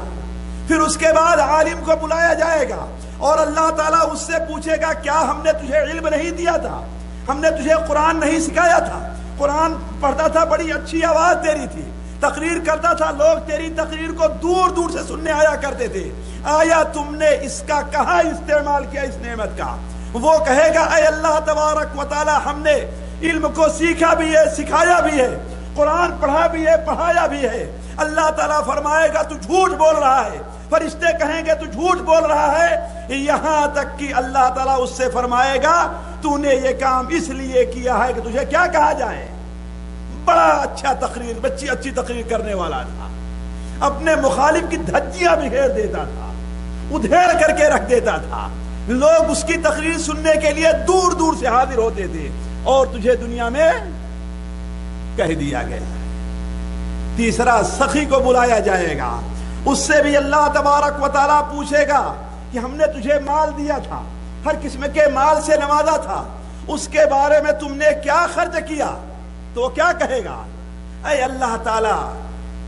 پھر اس کے بعد عالم کو بلایا جائے گا اور اللہ تعالیٰ اس سے پوچھے گا کیا ہم نے تجھے علم نہیں دیا تھا، ہم نے تجھے قرآن نہیں سکھایا تھا؟ قرآن پڑھتا تھا، بڑی اچھی آواز تیری تھی، تقریر کرتا تھا، لوگ تیری تقریر کو دور دور سے سننے آیا کرتے تھے، آیا تم نے اس کا کہاں استعمال کیا اس نعمت کا؟ وہ کہے گا اے اللہ تبارک و تعالی ہم نے علم کو سیکھا بھی ہے، سکھایا بھی ہے، قرآن پڑھا بھی ہے، پڑھایا بھی ہے۔ اللہ تعالیٰ فرمائے گا تو جھوٹ بول رہا ہے، فرشتے کہیں گے تو جھوٹ بول رہا ہے، یہاں تک کہ اللہ تعالیٰ اس سے فرمائے گا تو نے یہ کام اس لیے کیا ہے کہ تجھے کیا کہا جائے؟ بڑا اچھا تقریر، اچھی تقریر کرنے والا تھا، اپنے مخالف کی دھجیاں بکھیر دیتا تھا، ادھیڑ کر کے رکھ دیتا تھا، لوگ اس کی تقریر سننے کے لیے دور دور سے حاضر ہوتے تھے، اور تجھے دنیا میں کہہ دیا گیا۔ تیسرا، سخی کو بلایا جائے گا، اس سے بھی اللہ تبارک و تعالیٰ پوچھے گا کہ ہم نے تجھے مال دیا تھا، ہر قسم کے مال سے نوازا تھا، اس کے بارے میں تم نے کیا خرچ کیا؟ تو وہ کیا کہے گا؟ اے اللہ تعالیٰ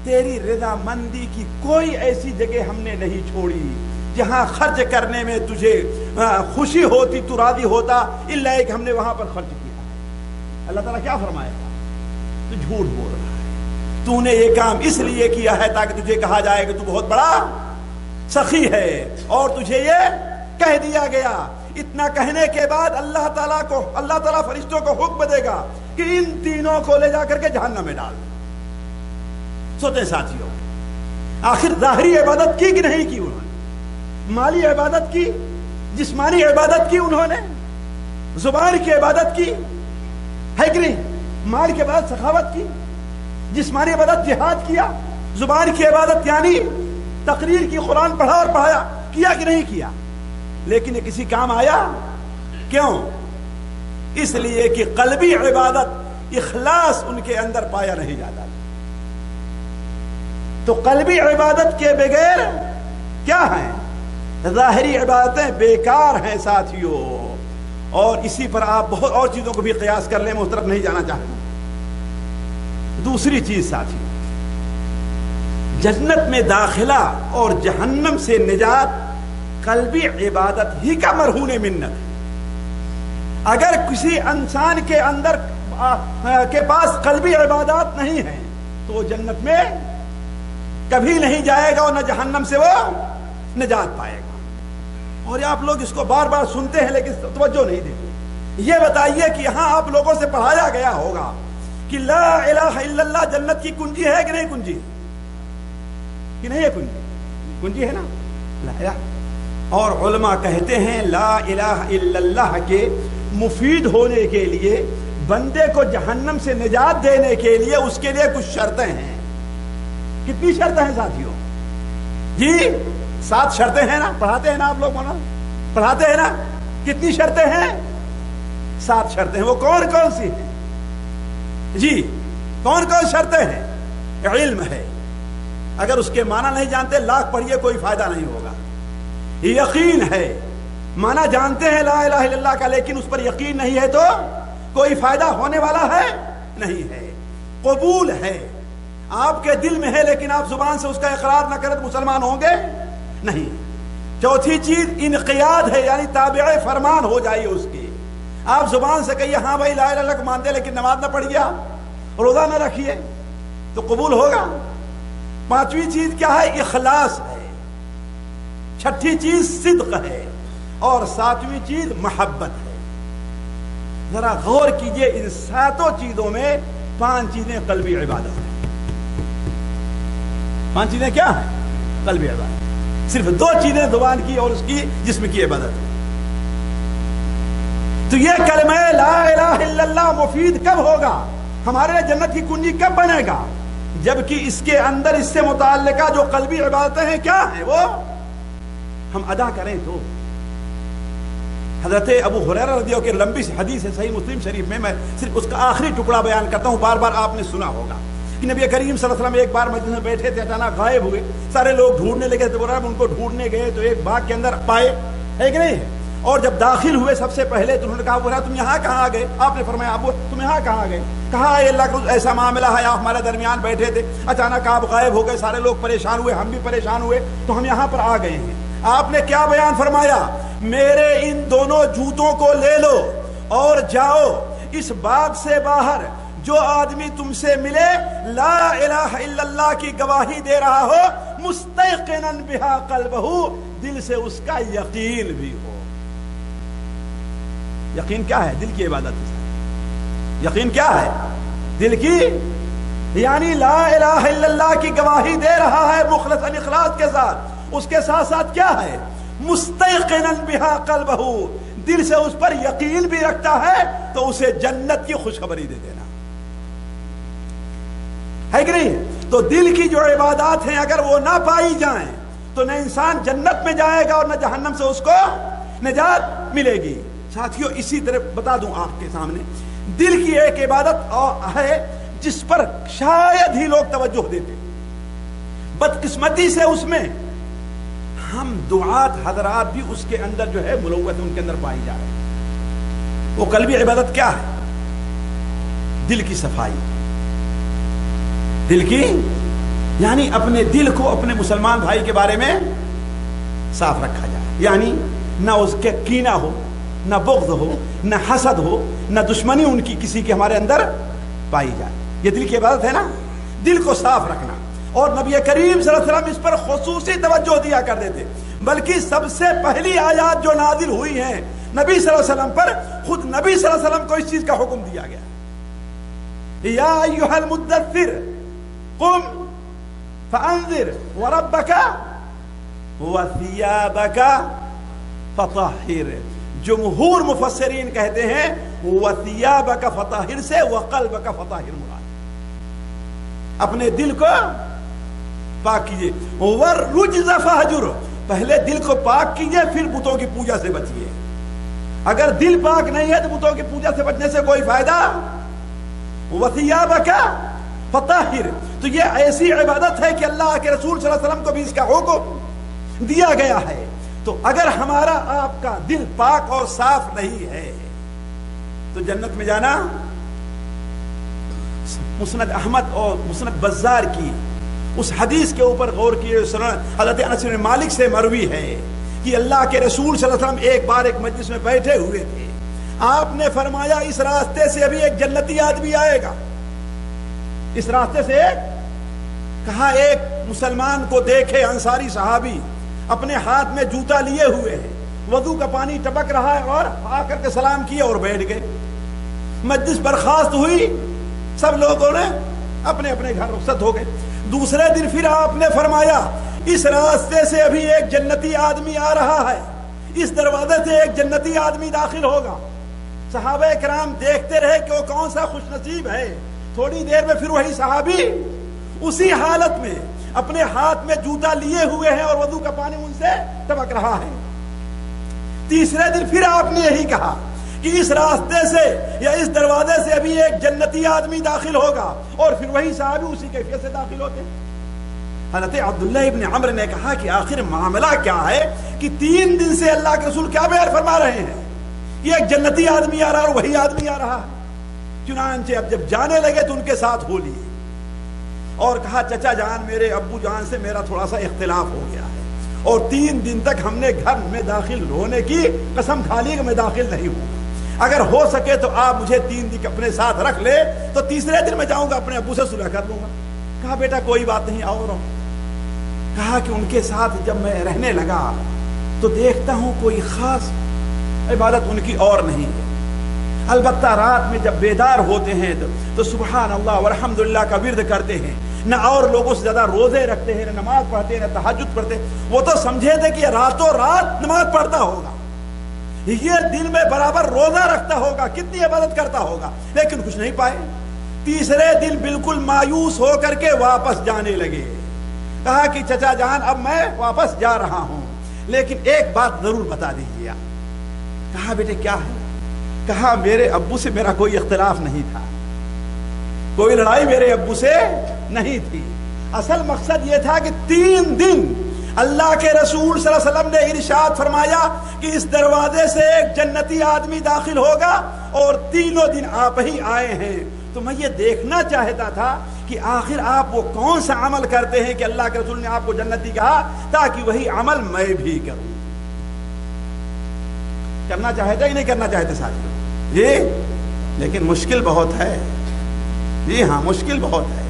تیری رضا مندی کی کوئی ایسی جگہ ہم نے نہیں چھوڑی جہاں خرچ کرنے میں تجھے خوشی ہوتی، تو راضی ہوتا، الا کہ ہم نے وہاں پر خرچ کیا۔ اللہ تعالیٰ کیا فرمائے گا؟ تو جھوٹ بول رہا ہے، تو نے یہ کام اس لیے کیا ہے تاکہ تجھے کہا جائے کہ تو بہت بڑا سخی ہے، اور تجھے یہ کہہ دیا گیا۔ اتنا کہنے کے بعد اللہ تعالیٰ فرشتوں کو حکم دے گا کہ ان تینوں کو لے جا کر کے جہنم میں ڈال۔ سوچے ساتھیوں، آخر ظاہری عبادت کی کہ نہیں کی انہوں نے؟ مالی عبادت کی، جسمانی عبادت کی انہوں نے، زبان کی عبادت کی ہے کہ نہیں؟ مال کی عبادت سخاوت کی، جسمانی عبادت جہاد کیا، زبان کی عبادت یعنی تقریر کی، قرآن پڑھا اور پڑھایا، کیا کہ نہیں کیا؟ لیکن یہ کسی کام آیا؟ کیوں؟ اس لیے کہ قلبی عبادت، اخلاص ان کے اندر پایا نہیں جاتا۔ تو قلبی عبادت کے بغیر کیا ہے؟ ظاہری عبادتیں بیکار ہیں ساتھیوں، اور اسی پر آپ بہت اور چیزوں کو بھی قیاس کر لیں، میں اس طرف نہیں جانا چاہتا۔ دوسری چیز ساتھیوں، جنت میں داخلہ اور جہنم سے نجات قلبی عبادت ہی کا مرہون منت ہے۔ اگر کسی انسان کے اندر کے پاس قلبی عبادات نہیں ہیں تو وہ جنت میں کبھی نہیں جائے گا، اور نہ جہنم سے وہ نجات پائے گا۔ اور آپ لوگ اس کو بار بار سنتے ہیں لیکن توجہ نہیں دیتے۔ یہ بتائیے کہ یہاں آپ لوگوں سے پڑھایا گیا ہوگا کہ لا الہ الا اللہ جنت کی کنجی ہے کہ نہیں کنجی؟ کہ نہیں ہے کنجی؟ کنجی ہے نا، لا الہ۔ اور علماء کہتے ہیں لا الہ الا اللہ کے مفید ہونے کے لیے، بندے کو جہنم سے نجات دینے کے لیے اس کے لیے کچھ شرطیں ہیں۔ کتنی شرطیں ہیں ساتھیوں؟ جی 7 شرطیں ہیں نا، پڑھاتے ہیں نا آپ لوگ، مولانا پڑھاتے ہیں نا؟ کتنی شرطیں ہیں؟ 7 شرطیں ہیں۔ وہ کون کون سی ہیں؟ جی کون کون شرطیں ہیں؟ علم ہے، اگر اس کے معنی نہیں جانتے لاکھ پڑھیے کوئی فائدہ نہیں ہوگا۔ یقین ہے، معنی جانتے ہیں لا الہ الا اللہ کا لیکن اس پر یقین نہیں ہے تو کوئی فائدہ ہونے والا ہے نہیں ہے۔ قبول ہے، آپ کے دل میں ہے لیکن آپ زبان سے اس کا اقرار نہ کریں تو مسلمان ہوں گے نہیں۔ چوتھی چیز انقیاد ہے، یعنی تابع فرمان ہو جائیے اس کی۔ آپ زبان سے کہیے ہاں بھائی لا الہ الا اللہ کو مانتے لیکن نماز نہ پڑھیے، آپ روزہ نہ رکھیے تو قبول ہوگا۔ پانچویں چیز کیا ہے؟ اخلاص ہے۔ چھٹی چیز صدق ہے، اور 7ویں چیز محبت ہے۔ ذرا غور کیجئے، ان 7 چیزوں میں 5 چیزیں قلبی عبادت ہیں۔ 5 چیزیں کیا ہیں؟ قلبی عبادت۔ صرف 2 چیزیں زبان کی اور اس کی جسم کی عبادت ہے۔ تو یہ کلمہ لا الہ الا اللہ مفید کب ہوگا؟ ہمارے لیے جنت کی کنجی کب بنے گا؟ جبکہ اس کے اندر اس سے متعلقہ جو قلبی عبادتیں ہیں کیا ہیں وہ ہم ادا کریں تو۔ حضرت ابو ہریرہ رضی اللہ عنہ کی لمبی سی حدیث ہے صحیح مسلم شریف میں صرف اس کا آخری ٹکڑا بیان کرتا ہوں، بار بار آپ نے سنا ہوگا کہ نبی کریم صلی اللہ علیہ وسلم ایک بار مجلس میں بیٹھے تھے، اچانک غائب ہوئے، سارے لوگ ڈھونڈنے لگے تھے، ان کو ڈھونڈنے گئے تو ایک باغ کے اندر پائے، ہے کہ نہیں؟ اور جب داخل ہوئے سب سے پہلے تو انہوں نے کہا بولا تم یہاں کہاں گئے؟ آپ نے فرمایا ابو تم یہاں کہاں گئے؟ کہا اے اللہ کا ایسا معاملہ ہے آپ ہمارے درمیان بیٹھے تھے، اچانک آپ غائب ہو گئے، سارے لوگ پریشان ہوئے، ہم بھی پریشان ہوئے، تو ہم یہاں پر آ گئے ہیں۔ آپ نے کیا بیان فرمایا؟ میرے ان دونوں جوتوں کو لے لو اور جاؤ اس باغ سے باہر، جو آدمی تم سے ملے لا الہ الا اللہ کی گواہی دے رہا ہو، مستیقنا بہا قلبہ، دل سے اس کا یقین بھی ہو۔ یقین کیا ہے؟ دل کی عبادت ہے۔ یقین کیا ہے؟ دل کی، یعنی لا الہ الا اللہ کی گواہی دے رہا ہے مخلص اخلاص کے ساتھ، اس کے ساتھ ساتھ کیا ہے؟ مستیقنا بہا قلبہ، دل سے اس پر یقین بھی رکھتا ہے تو اسے جنت کی خوشخبری دے دینا ہے کہ نہیں؟ تو دل کی جو عبادات ہیں اگر وہ نہ پائی جائیں تو نہ انسان جنت میں جائے گا اور نہ جہنم سے اس کو نجات ملے گی۔ ساتھیوں اسی طرح بتا دوں آپ کے سامنے، دل کی ایک عبادت ہے جس پر شاید ہی لوگ توجہ دیتے، بدقسمتی سے اس میں ہم دعات حضرات بھی اس کے اندر جو ہے ملوث ان کے اندر پائی جا رہی ہے۔ وہ قلبی عبادت کیا ہے؟ دل کی صفائی، دل کی، یعنی اپنے دل کو اپنے مسلمان بھائی کے بارے میں صاف رکھا جائے، یعنی نہ اس کے کینہ ہو، نہ بغض ہو، نہ حسد ہو، نہ دشمنی ان کی کسی کے ہمارے اندر پائی جائے۔ یہ دل کی عبادت ہے نا، دل کو صاف رکھنا۔ اور نبی کریم صلی اللہ علیہ وسلم اس پر خصوصی توجہ دیا کرتے تھے، بلکہ سب سے پہلی آیات جو نازل ہوئی ہیں نبی صلی اللہ علیہ وسلم پر، خود نبی صلی اللہ علیہ وسلم کو اس چیز کا حکم دیا گیا، یا ایھا المدثر قم فانذر وربک وثیابک فطہر۔ جمہور مفسرین کہتے ہیں وثیابک فطہر سے وقلبک فطہر مراد، اپنے دل کو پاک کیجئے، والرجز فہجر، پہلے دل کو پاک کیجئے پھر بتوں کی پوجا سے بچیے۔ اگر دل پاک نہیں ہے تو بتوں کی پوجا سے بچنے سے کوئی فائدہ۔ وثیابک فطہر، تو یہ ایسی عبادت ہے کہ اللہ کے رسول صلی اللہ علیہ وسلم کو بھی اس کا حکم دیا گیا ہے۔ تو اگر ہمارا آپ کا دل پاک اور صاف نہیں ہے تو جنت میں جانا، مسند احمد اور مسند بزار کی اس حدیث کے اوپر غور کیے، حضرت انس بن مالک سے مروی ہے کہ اللہ کے رسول صلی اللہ علیہ وسلم ایک بار ایک مجلس میں بیٹھے ہوئے تھے، آپ نے فرمایا اس راستے سے ابھی ایک جنتی آدمی آئے گا۔ اس راستے سے کہا ایک مسلمان کو دیکھے، انصاری صحابی اپنے ہاتھ میں جوتا لیے ہوئے ہیں، وضو کا پانی ٹپک رہا ہے، اور آ کر کے سلام کیے اور بیٹھ گئے۔ مجلس برخاست ہوئی، سب لوگوں نے اپنے اپنے گھر رخصت ہو گئے۔ دوسرے دن پھر آپ نے فرمایا اس راستے سے ابھی ایک جنتی آدمی آ رہا ہے، اس دروازے سے ایک جنتی آدمی داخل ہوگا۔ صحابہ کرام دیکھتے رہے کہ وہ کون سا خوش نصیب ہے۔ تھوڑی دیر میں پھر وہی صحابی اسی حالت میں اپنے ہاتھ میں جوتا لیے ہوئے ہیں اور وضو کا پانی ان سے ٹپک رہا ہے۔ تیسرے دن پھر آپ نے یہی کہا کہ اس راستے سے یا اس دروازے سے ابھی ایک جنتی آدمی داخل ہوگا، اور پھر وہی صحابی اسی کیفیت سے داخل ہوتے ہیں۔ حضرت عبداللہ ابن عمر نے کہا کہ آخر معاملہ کیا ہے کہ 3 دن سے اللہ کے رسول کیا بیان فرما رہے ہیں، یہ ایک جنتی آدمی آ رہا ہے اور وہی آدمی آ رہا ہے۔ چنانچہ اب جب جانے لگے تو ان کے ساتھ ہو لیے اور کہا چچا جان میرے ابو جان سے میرا تھوڑا سا اختلاف ہو گیا ہے، اور 3 دن تک ہم نے گھر میں داخل ہونے کی قسم کھا لی کہ میں داخل نہیں ہوں، اگر ہو سکے تو آپ مجھے 3 دن اپنے ساتھ رکھ لے تو تیسرے دن میں جاؤں گا اپنے ابو سے صلح کر لوں گا۔ کہا بیٹا کوئی بات نہیں، آؤ رہو۔ کہا کہ ان کے ساتھ جب میں رہنے لگا تو دیکھتا ہوں کوئی خاص عبادت ان کی اور نہیں ہے، البتہ رات میں جب بیدار ہوتے ہیں تو سبحان اللہ والحمدللہ کا ورد کرتے ہیں، نہ اور لوگوں سے زیادہ روزے رکھتے ہیں، نہ نماز پڑھتے ہیں، نہ تہجد پڑھتے ہیں۔ وہ تو سمجھے تھے کہ راتوں رات نماز پڑھتا ہوگا، یہ دن میں برابر روزہ رکھتا ہوگا، کتنی عبادت کرتا ہوگا، لیکن کچھ نہیں پائے۔ تیسرے دن بالکل مایوس ہو کر کے واپس جانے لگے۔ کہا کہ چچا جان اب میں واپس جا رہا ہوں، لیکن ایک بات ضرور بتا دیجیے۔ کہا بیٹے کیا ہے؟ کہا میرے ابو سے میرا کوئی اختلاف نہیں تھا، کوئی لڑائی میرے ابو سے نہیں تھی، اصل مقصد یہ تھا کہ 3 دن اللہ کے رسول صلی اللہ علیہ وسلم نے ارشاد فرمایا کہ اس دروازے سے ایک جنتی آدمی داخل ہوگا اور تینوں دن آپ ہی آئے ہیں. تو میں یہ دیکھنا چاہتا تھا کہ آخر آپ وہ کون سا عمل کرتے ہیں کہ اللہ کے رسول نے آپ کو جنتی کہا, تاکہ وہی عمل میں بھی کروں. کرنا چاہتے ہی نہیں کرنا چاہتے ساتھیوں جی, لیکن مشکل بہت ہے. جی ہاں مشکل بہت ہے.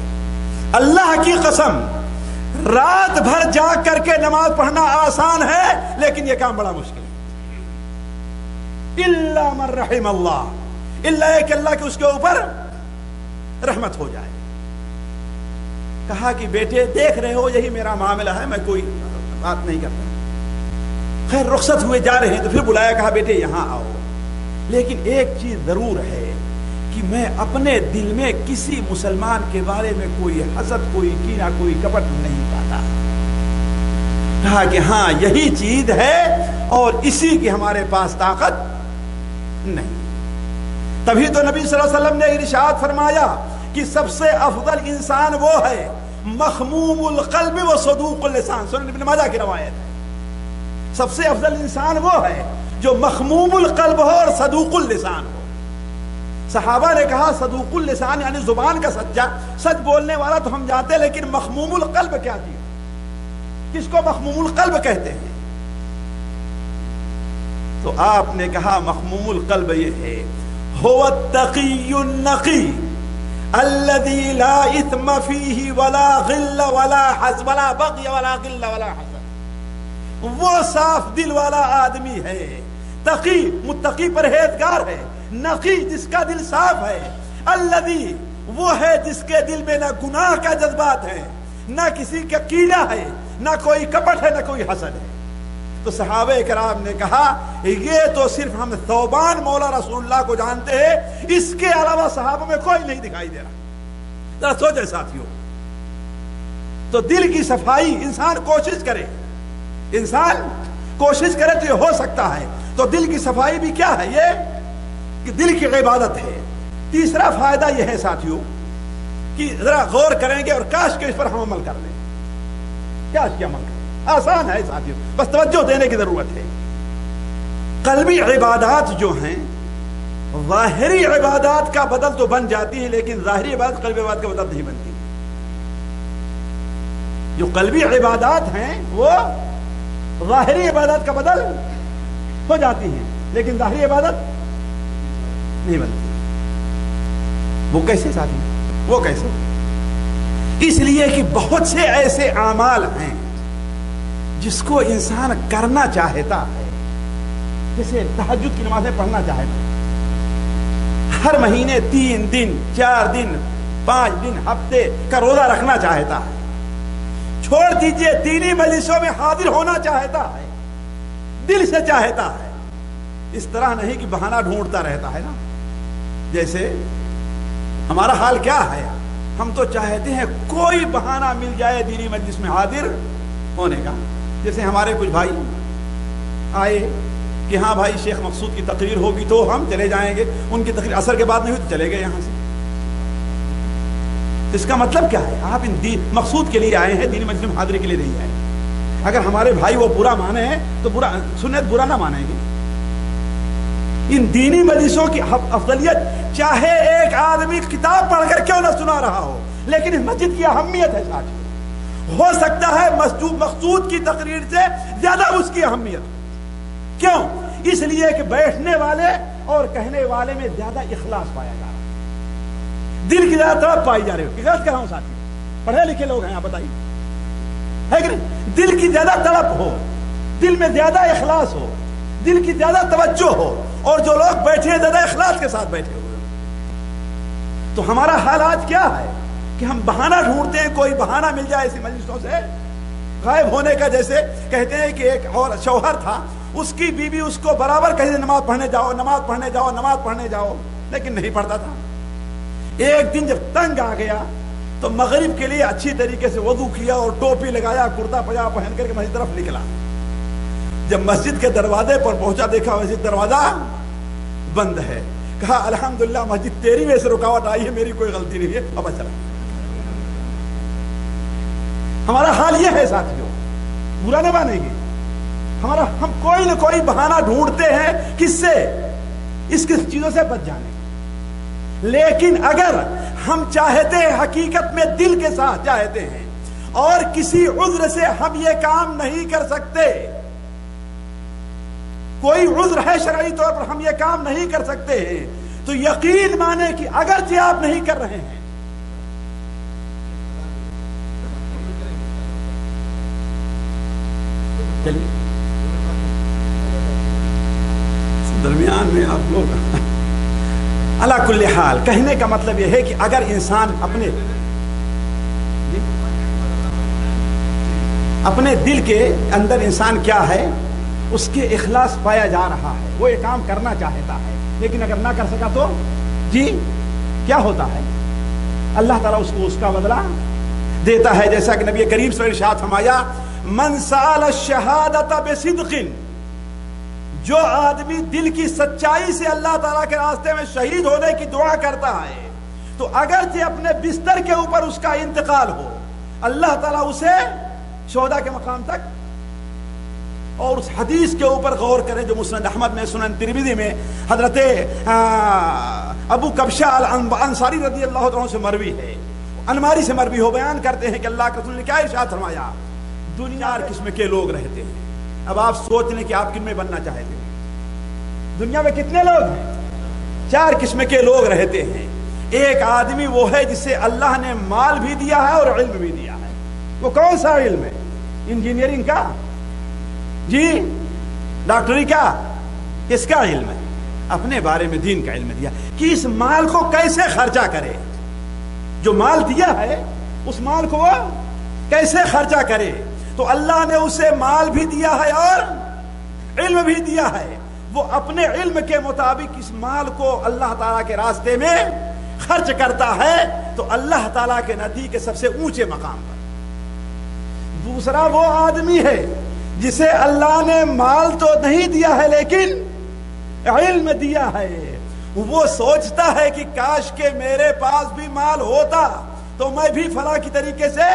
اللہ کی قسم رات بھر جاگ کر کے نماز پڑھنا آسان ہے, لیکن یہ کام بڑا مشکل ہے. الا من رحم اللہ, الا کہ اللہ کے اس کے اوپر رحمت ہو جائے. کہا کہ بیٹے دیکھ رہے ہو یہی میرا معاملہ ہے, میں کوئی بات نہیں کرتا. خیر رخصت ہوئے جا رہے ہیں تو پھر بلایا, کہا بیٹے یہاں آؤ, لیکن ایک چیز ضرور ہے کہ میں اپنے دل میں کسی مسلمان کے بارے میں کوئی حسد, کوئی کینہ, کوئی کپٹ نہیں پاتا. کہا کہ ہاں یہی چیز ہے اور اسی کی ہمارے پاس طاقت نہیں. تبھی تو نبی صلی اللہ علیہ وسلم نے ارشاد فرمایا کہ سب سے افضل انسان وہ ہے مخموم القلب و صدوق اللسان. سنن ابن ماجہ کی روایت ہے, سب سے افضل انسان وہ ہے جو مخموم القلب ہو اور صدوق اللسان ہو. صحابہ نے کہا صدوق اللسان یعنی زبان کا سچا, سچ بولنے والا تو ہم جانتے, لیکن مخموم القلب کیا چیز, کس کو مخموم القلب کہتے ہیں؟ تو آپ نے کہا مخموم القلب یہ ہے هو التقی النقی الذي لا اثم فيه ولا غل ولا حسد ولا بغي ولا غل ولا حسد. وہ صاف دل والا آدمی ہے, تقی متقی پرہیزگار ہے, نقی جس کا دل صاف ہے, الذی وہ ہے جس کے دل میں نہ گناہ کا جذبات ہے, نہ کسی کا کینہ ہے, نہ کوئی کپٹ ہے, نہ کوئی حسد ہے. تو صحابہ کرام نے کہا یہ تو صرف ہم ثوبان مولا رسول اللہ کو جانتے ہیں, اس کے علاوہ صحابہ میں کوئی نہیں دکھائی دے رہا. ذرا سوچے ساتھیوں, تو دل کی صفائی انسان کوشش کرے, انسان کوشش کرے تو یہ ہو سکتا ہے. تو دل کی صفائی بھی کیا ہے, یہ کہ دل کی عبادت ہے. تیسرا فائدہ یہ ہے ساتھیوں کہ ذرا غور کریں گے اور کاش کے اس پر ہم عمل کر لیں. کاش کے عمل کریں, آسان ہے ساتھیوں, بس توجہ دینے کی ضرورت ہے. قلبی عبادات جو ہیں ظاہری عبادات کا بدل تو بن جاتی ہے, لیکن ظاہری عبادت قلبی عبادت کا بدل نہیں بنتی. جو قلبی عبادات ہیں وہ ظاہری عبادت کا بدل ہو جاتی ہیں, لیکن ظاہری عبادت نہیں بنتی. وہ کیسے ساتھی, وہ کیسے؟ اس لیے کہ بہت سے ایسے اعمال ہیں جس کو انسان کرنا چاہتا ہے, جیسے تہجد کی نمازیں پڑھنا چاہتا ہے, ہر مہینے 3 دن 4 دن 5 دن ہفتے کا روزہ رکھنا چاہتا ہے, چھوڑ دیجئے دینی مجلسوں میں حاضر ہونا چاہتا ہے, دل سے چاہتا ہے. اس طرح نہیں کہ بہانہ ڈھونڈتا رہتا ہے نا. جیسے ہمارا حال کیا ہے, ہم تو چاہتے ہیں کوئی بہانہ مل جائے دینی مجلس میں حاضر ہونے کا. جیسے ہمارے کچھ بھائی آئے کہ ہاں بھائی شیخ مقصود کی تقریر ہوگی تو ہم چلے جائیں گے, ان کی تقریر اثر کے بعد نہیں ہوئی تو چلے گئے یہاں سے. اس کا مطلب کیا ہے, آپ مقصود کے لیے آئے ہیں, دینی مجلس میں حاضری کے لیے نہیں آئے. اگر ہمارے بھائی وہ برا مانے ہیں تو برا سنت برا نہ مانیں گے. ان دینی مجلسوں کی افضلیت چاہے ایک آدمی کتاب پڑھ کر کیوں نہ سنا رہا ہو, لیکن اس مسجد کی اہمیت ہے ساتھ. ہو سکتا ہے مقصود کی تقریر سے زیادہ اس کی اہمیت. کیوں؟ اس لیے کہ بیٹھنے والے اور کہنے والے میں زیادہ اخلاص پایا جا رہا ہے, دل کی زیادہ طرف پائی جا رہی ہے. غلط کہہ رہا ہوں ساتھی, پڑھے لکھے لوگ ہیں آپ بتائیے, ہے کہ نہیں؟ دل کی زیادہ طلب ہو, دل میں زیادہ اخلاص ہو, دل کی زیادہ توجہ ہو, اور جو لوگ بیٹھے ہیں زیادہ اخلاص کے ساتھ بیٹھے ہوئے. تو ہمارا حال آج کیا ہے کہ ہم بہانہ ڈھونڈتے ہیں, کوئی بہانہ مل جائے ایسی مجلسوں سے غائب ہونے کا. جیسے کہتے ہیں کہ ایک اور شوہر تھا, اس کی بیوی اس کو برابر کہتے نماز پڑھنے جاؤ نماز پڑھنے جاؤ نماز پڑھنے جاؤ, لیکن نہیں پڑھتا تھا. ایک دن جب تنگ آ گیا تو مغرب کے لیے اچھی طریقے سے وضو کیا اور ٹوپی لگایا, کرتا پجامہ پہن کر کے مسجد طرف نکلا. جب مسجد کے دروازے پر پہنچا دیکھا مسجد دروازہ بند ہے. کہا الحمدللہ مسجد تیری وجہ سے رکاوٹ آئی ہے, میری کوئی غلطی نہیں ہے, اب چلا. ہمارا حال یہ ہے ساتھیوں, برا نہ مانیں گے. ہم کوئی نہ کوئی بہانہ ڈھونڈتے ہیں کس سے؟ اس کس چیزوں سے بچ جانے. لیکن اگر ہم چاہتے ہیں، حقیقت میں دل کے ساتھ چاہتے ہیں، اور کسی عذر سے ہم یہ کام نہیں کر سکتے، کوئی عذر ہے شرعی طور پر ہم یہ کام نہیں کر سکتے ہیں، تو یقین مانے کہ اگرچہ آپ نہیں کر رہے ہیں، درمیان میں آپ لوگ علی کل حال کہنے کا مطلب یہ ہے کہ اگر انسان اپنے دل کے اندر انسان کیا ہے، اس کے اخلاص پایا جا رہا ہے، وہ یہ کام کرنا چاہتا ہے، لیکن اگر نہ کر سکا تو جی کیا ہوتا ہے؟ اللہ تعالیٰ اس کو اس کا بدلہ دیتا ہے. جیسا کہ نبی کریم صلی اللہ علیہ وسلم نے ارشاد فرمایا، من سأل الشہادۃ بصدق، جو آدمی دل کی سچائی سے اللہ تعالیٰ کے راستے میں شہید ہونے کی دعا کرتا ہے، تو اگرچہ اپنے بستر کے اوپر اس کا انتقال ہو، اللہ تعالیٰ اسے شہداء کے مقام تک. اور اس حدیث کے اوپر غور کریں جو مسند احمد میں، سنن ترمذی میں حضرت ابو کبشہ الانصاری رضی اللہ عنہ سے مروی ہے، انماری سے مروی ہو، بیان کرتے ہیں کہ اللہ کے رسول نے کیا ارشاد فرمایا، دنیا ہر قسم کے لوگ رہتے ہیں. اب آپ سوچ لیں کہ آپ کن میں بننا چاہتے ہیں؟ دنیا میں کتنے لوگ ہیں؟ 4 قسم کے لوگ رہتے ہیں. ایک آدمی وہ ہے جسے اللہ نے مال بھی دیا ہے اور علم بھی دیا ہے. وہ کون سا علم ہے؟ انجینئرنگ کا، جی ڈاکٹری کا، کس کا علم ہے؟ اپنے بارے میں دین کا علم دیا کہ اس مال کو کیسے خرچہ کرے. جو مال دیا ہے اس مال کو وہ کیسے خرچہ کرے. تو اللہ نے اسے مال بھی دیا ہے اور علم بھی دیا ہے. وہ اپنے علم کے مطابق اس مال کو اللہ تعالیٰ کے راستے میں خرچ کرتا ہے تو اللہ تعالیٰ کے نزدیک کے سب سے اونچے مقام پر. دوسرا وہ آدمی ہے جسے اللہ نے مال تو نہیں دیا ہے لیکن علم دیا ہے. وہ سوچتا ہے کہ کاش کہ میرے پاس بھی مال ہوتا تو میں بھی فلاں کی طریقے سے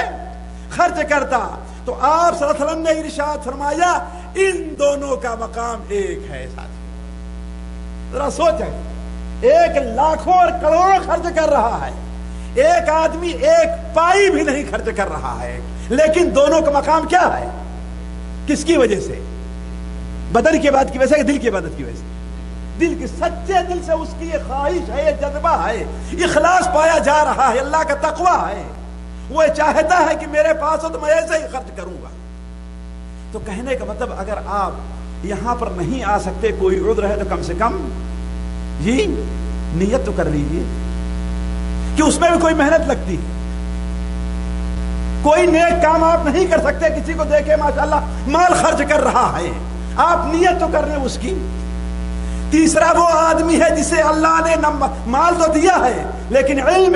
خرچ کرتا. تو آپ صلی اللہ علیہ وسلم نے ارشاد فرمایا ان دونوں کا مقام ایک ہے. ساتھ ذرا سوچیں، ایک لاکھوں اور کروڑوں خرچ کر رہا ہے، ایک آدمی ایک پائی بھی نہیں خرچ کر رہا ہے، لیکن دونوں کا مقام کیا ہے؟ کس کی وجہ سے؟ بدن کی عبادت کی وجہ سے، دل کی عبادت کی وجہ سے. دل کی سچے دل سے اس کی یہ خواہش ہے، یہ جذبہ ہے، اخلاص پایا جا رہا ہے، اللہ کا تقوی ہے. وہ چاہتا ہے کہ میرے پاس ہو تو میں ایسے ہی خرچ کروں گا. تو کہنے کا مطلب اگر آپ یہاں پر نہیں آ سکتے، کوئی عذر ہے، تو کم سے کم جی نیت تو کر لیجیے کہ اس میں بھی کوئی محنت لگتی ہے. کوئی نیک کام آپ نہیں کر سکتے کسی کو دیکھے ماشاءاللہ مال خرچ کر رہا ہے، آپ نیت تو کر لیں اس کی. تیسرا وہ آدمی ہے جسے اللہ نے مال تو دیا ہے لیکن علم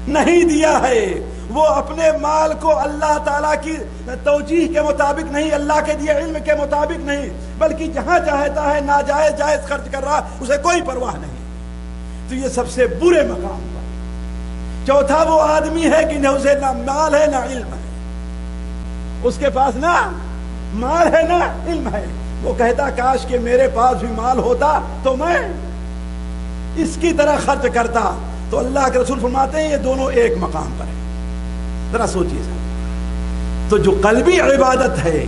نہیں دیا ہے. وہ اپنے مال کو اللہ تعالیٰ کی توجیہ کے مطابق نہیں، اللہ کے دیے علم کے مطابق نہیں، بلکہ جہاں چاہتا ہے ناجائز جائز خرچ کر رہا، اسے کوئی پرواہ نہیں. تو یہ سب سے برے مقام پر. چوتھا وہ آدمی ہے کہ نہ اسے نہ مال ہے نہ علم ہے، اس کے پاس نہ مال ہے نہ علم ہے. وہ کہتا کاش کہ میرے پاس بھی مال ہوتا تو میں اس کی طرح خرچ کرتا. تو اللہ کے رسول فرماتے ہیں یہ دونوں ایک مقام پر ہیں. ذرا سوچئے صاحب. تو جو قلبی عبادت ہے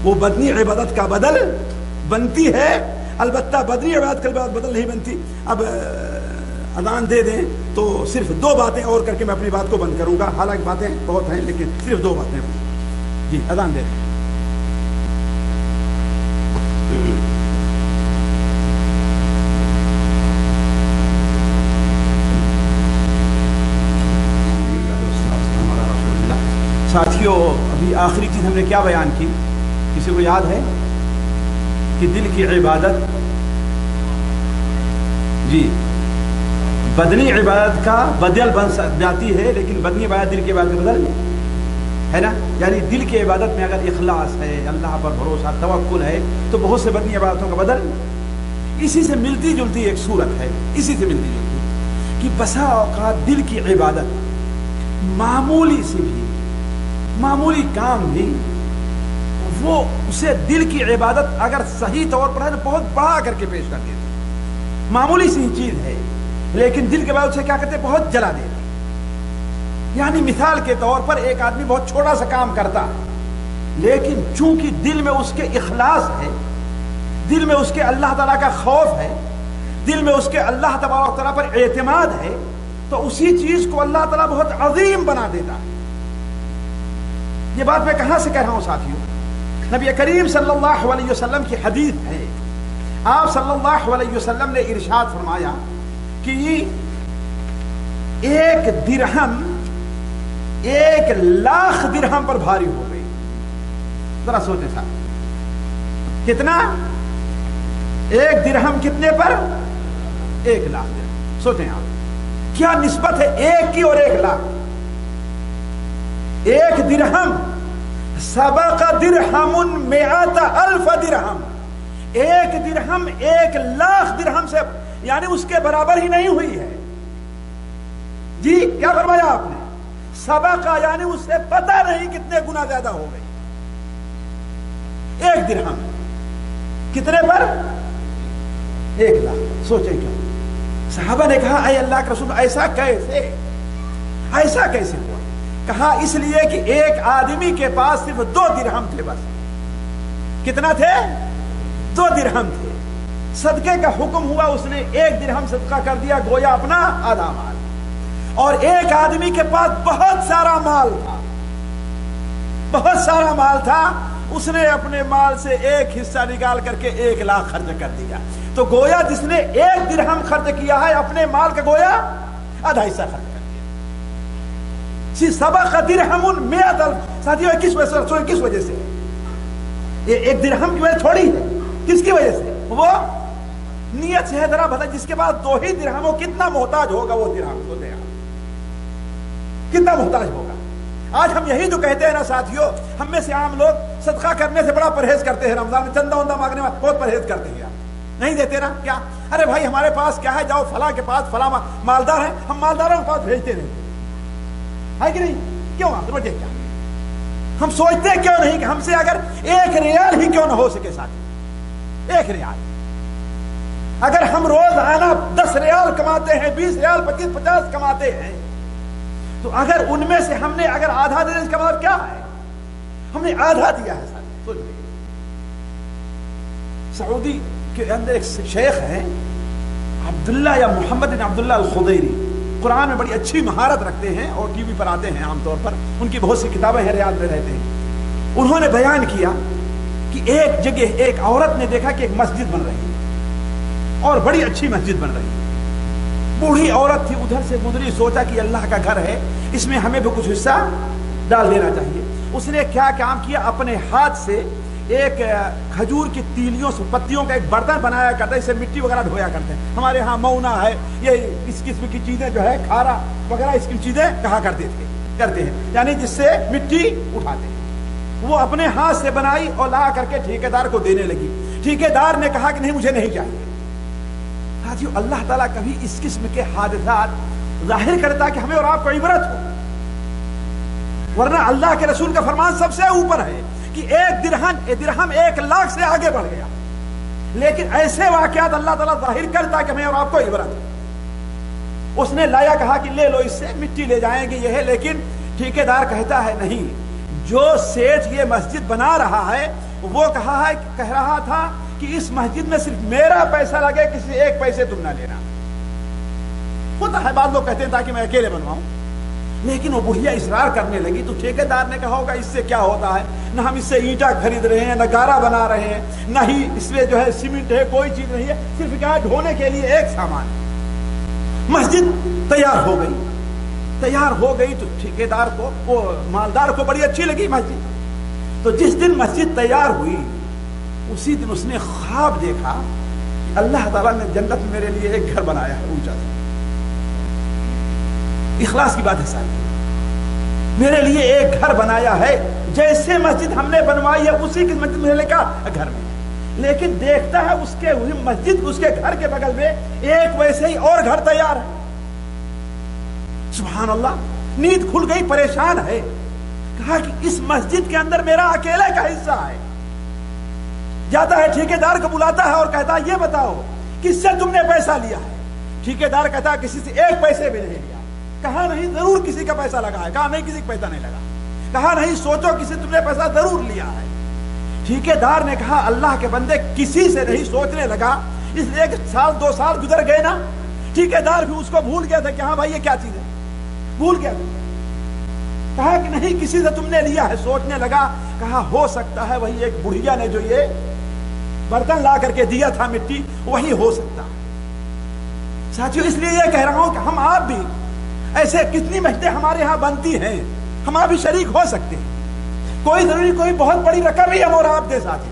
وہ بدنی عبادت کا بدل بنتی ہے، البتہ بدنی عبادت کا بدل نہیں بنتی. اب اذان دے دیں تو صرف 2 باتیں اور کر کے میں اپنی بات کو بند کروں گا. حالانکہ باتیں بہت ہیں لیکن صرف 2 باتیں. جی اذان دے دیں. ساتھیوں ابھی آخری چیز ہم نے کیا بیان کی؟ کسی کو یاد ہے کہ دل کی عبادت جی بدنی عبادت کا بدل بن جاتی ہے، لیکن بدنی عبادت دل کی عبادت کا بدل ہے نا. یعنی دل کی عبادت میں اگر اخلاص ہے، اللہ پر بھروسہ، توکل ہے، تو بہت سے بدنی عبادتوں کا بدل اسی سے ملتی جلتی ایک صورت ہے. اسی سے ملتی جلتی کہ بسا اوقات دل کی عبادت معمولی سی بھی، معمولی کام بھی وہ اسے دل کی عبادت اگر صحیح طور پر ہے تو بہت بڑا کر کے پیش کر دیتے. معمولی سی چیز ہے لیکن دل کے بعد اسے کیا کرتے بہت جلا دیتے. یعنی مثال کے طور پر ایک آدمی بہت چھوٹا سا کام کرتا ہے لیکن چونکہ دل میں اس کے اخلاص ہے, دل میں اس کے اللہ تعالیٰ کا خوف ہے, دل میں اس کے اللہ تبارک تعالیٰ پر اعتماد ہے, تو اسی چیز کو اللہ تعالیٰ بہت عظیم بنا دیتا ہے. یہ بات میں کہاں سے کہہ رہا ہوں ساتھیوں؟ نبی کریم صلی اللہ علیہ وسلم کی حدیث ہے. آپ صلی اللہ علیہ وسلم نے ارشاد فرمایا کہ ایک درہم 1,00,000 درہم پر بھاری ہو گئی. ذرا سوچیں صاحب, کتنا؟ ایک درہم کتنے پر؟ 1,00,000 درہم. سوچیں آپ کیا نسبت ہے ایک کی اور 1,00,000. ایک درہم سبق درہم 100,000 درہم. ایک درہم 1,00,000 درہم سے یعنی اس کے برابر ہی نہیں ہوئی ہے. جی کیا فرمایا آپ نے؟ سبقہ یعنی اس سے پتہ نہیں کتنے گنا زیادہ ہو گئی. ایک درہم کتنے پر؟ 1,00,000. سوچیں کیوں؟ صحابہ نے کہا اے اللہ کے رسول ایسا کیسے ہوا؟ کہا اس لیے کہ ایک آدمی کے پاس صرف 2 درہم تھے. بس کتنا تھے؟ 2 درہم تھے. صدقے کا حکم ہوا, اس نے 1 درہم صدقہ کر دیا, گویا اپنا آدھا مال. اور ایک آدمی کے پاس بہت سارا مال تھا, اس نے اپنے مال سے ایک حصہ نکال کر کے 1,00,000 خرچ کر دیا. تو گویا جس نے 1 درہم خرچ کیا ہے اپنے مال کا گویا آدھا حصہ خرچ کر دیا. سبق درہم 100,000. ساتھیوں کس وجہ سے؟ یہ 1 درہم کی وجہ تھوڑی ہے. کس کی وجہ سے؟ وہ نیت سے ہے. ذرا بتا, جس کے بعد 2 ہی درہم ہو کتنا محتاج ہوگا وہ درہم کو دے, کتنا محتاج ہوگا. آج ہم یہی تو کہتے ہیں نا ساتھیوں, ہم میں سے عام لوگ صدقہ کرنے سے بڑا پرہیز کرتے ہیں. رمضان میں چندہ وندہ مانگنے میں بہت پرہیز کرتے ہیں. نہیں دیتے نا کیا؟ ارے بھائی ہمارے پاس کیا ہے, جاؤ فلاں کے پاس, فلاں مالدار ہے, ہم مالداروں کے پاس بھیجتے رہتے ہے کہ نہیں؟ کیوں؟ سمجھے کیا؟ ہم سوچتے کیوں نہیں کہ ہم سے اگر 1 ریال ہی کیوں نہ ہو سکے ساتھی, 1 ریال. اگر ہم روزانہ 10 ریال کماتے ہیں, 20 ریال 25 50 کماتے ہیں, تو اگر ان میں سے ہم نے اگر آدھا دے, اس کا مطلب کیا ہے؟ ہم نے آدھا دیا ہے. سعودی کے اندر ایک شیخ ہیں عبداللہ یا محمد بن عبداللہ الخدیری, قرآن میں بڑی اچھی مہارت رکھتے ہیں اور ٹی وی پر آتے ہیں عام طور پر, ان کی بہت سی کتابیں ہیں, ریاض میں رہتے ہیں. انہوں نے بیان کیا کہ ایک جگہ ایک عورت نے دیکھا کہ ایک مسجد بن رہی ہے اور بڑی اچھی مسجد بن رہی ہے. بوڑھی عورت تھی, ادھر سے گزری, سوچا کہ اللہ کا گھر ہے, اس میں ہمیں بھی کچھ حصہ ڈال دینا چاہیے. اس نے کیا کام کیا, اپنے ہاتھ سے ایک کھجور کی تیلیوں سے پتیوں کا ایک برتن بنایا کرتا ہے, اسے مٹی وغیرہ دھویا کرتے ہیں. ہمارے ہاں مونا ہے, یہ اس قسم کی چیزیں جو ہے, کھارا وغیرہ اس کی چیزیں کہا کرتے ہیں, یعنی جس سے مٹی اٹھاتے ہیں. وہ اپنے ہاتھ سے بنائی اور لا کر کے ٹھیکیدار کو دینے لگی. ٹھیکیدار نے کہا کہ نہیں, مجھے نہیں چاہیے. ساتھیو اللہ تعالیٰ کبھی اس قسم کے حادثات ظاہر کرتا کہ ہمیں اور آپ کو عبرت ہو, ورنہ اللہ کے رسول کا فرمان سب سے اوپر ہے کہ 1 درہم 1,00,000 سے آگے بڑھ گیا. لیکن ایسے واقعات اللہ تعالیٰ ظاہر کرتا کہ ہمیں اور آپ کو عبرت ہو. اس نے لایا, کہا کہ لے لو, اس سے مٹی لے جائیں گے, یہ ہے. لیکن ٹھیکیدار کہتا ہے نہیں, جو سیٹھ یہ مسجد بنا رہا ہے وہ کہہ رہا تھا کہ اس مسجد میں صرف میرا پیسہ لگے, کسی 1 پیسے تم نہ لینا. ہوتا ہے بعض لوگ کہتے ہیں تاکہ میں اکیلے بنواؤں, لیکن وہ بڑھیا اصرار کرنے لگی. تو ٹھیکیدار نے کہا ہوگا اس سے کیا ہوتا ہے, نہ ہم اس سے اینٹا خرید رہے ہیں, نہ گارا بنا رہے ہیں, نہ ہی اس میں جو ہے سیمنٹ ہے, کوئی چیز نہیں ہے, صرف کیا ڈھونے کے لیے ایک سامان. مسجد تیار ہو گئی تو ٹھیکیدار کو, وہ مالدار کو بڑی اچھی لگی مسجد. تو جس دن مسجد تیار ہوئی اسی دن اس نے خواب دیکھا کہ اللہ تعالیٰ نے جنت میں میرے لیے ایک گھر بنایا ہے اونچا سا. اخلاص کی بات ہے ساتھ, میرے لیے ایک گھر بنایا ہے, جیسے مسجد ہم نے بنوائی ہے اسی کی مسجد میرے کا گھر میں. لیکن دیکھتا ہے اس کے مسجد, اس کے گھر کے بغل میں ایک ویسے ہی اور گھر تیار ہے. سبحان اللہ, نیند کھل گئی, پریشان ہے. کہا کہ اس مسجد کے اندر میرا اکیلے کا حصہ ہے, جاتا ہے ٹھیکیدار کو بلاتا ہے اور کہتا ہے یہ بتاؤ کس سے تم نے پیسہ لیا ہے؟ ٹھیکیدار کہتا ہے کسی سے ایک پیسے بھی نہیں لیا. کہا نہیں ضرور کسی کا پیسہ لگا ہے. کہا نہیں کسی کا پیسہ نہیں لگا. کہا نہیں سوچو کسی تم نے پیسہ ضرور لیا ہے. ٹھیکیدار نے کہا اللہ کے بندے کسی سے نہیں سوچنے لگا, اس لیے 1 سال 2 سال گزر گئے نا, ٹھیکیدار بھی اس کو بھول گیا تھا کہ ہاں بھائی یہ کیا چیز ہے, بھول گیا تھا. کہا کہ نہیں کسی سے تم نے لیا ہے. سوچنے لگا, کہا ہو سکتا ہے وہی ایک بڑھیا نے جو یہ برتن لا کر کے دیا تھا مٹی, وہی ہو سکتا ہے. ساتھیو اس لیے یہ کہہ رہا ہوں کہ ہم آپ بھی ایسے کتنی محنتیں ہمارے ہاں بنتی ہیں, ہم آپ بھی شریک ہو سکتے ہیں. کوئی ضروری کوئی بہت بڑی رقم ہی ہم اور آپ دے ساتھی,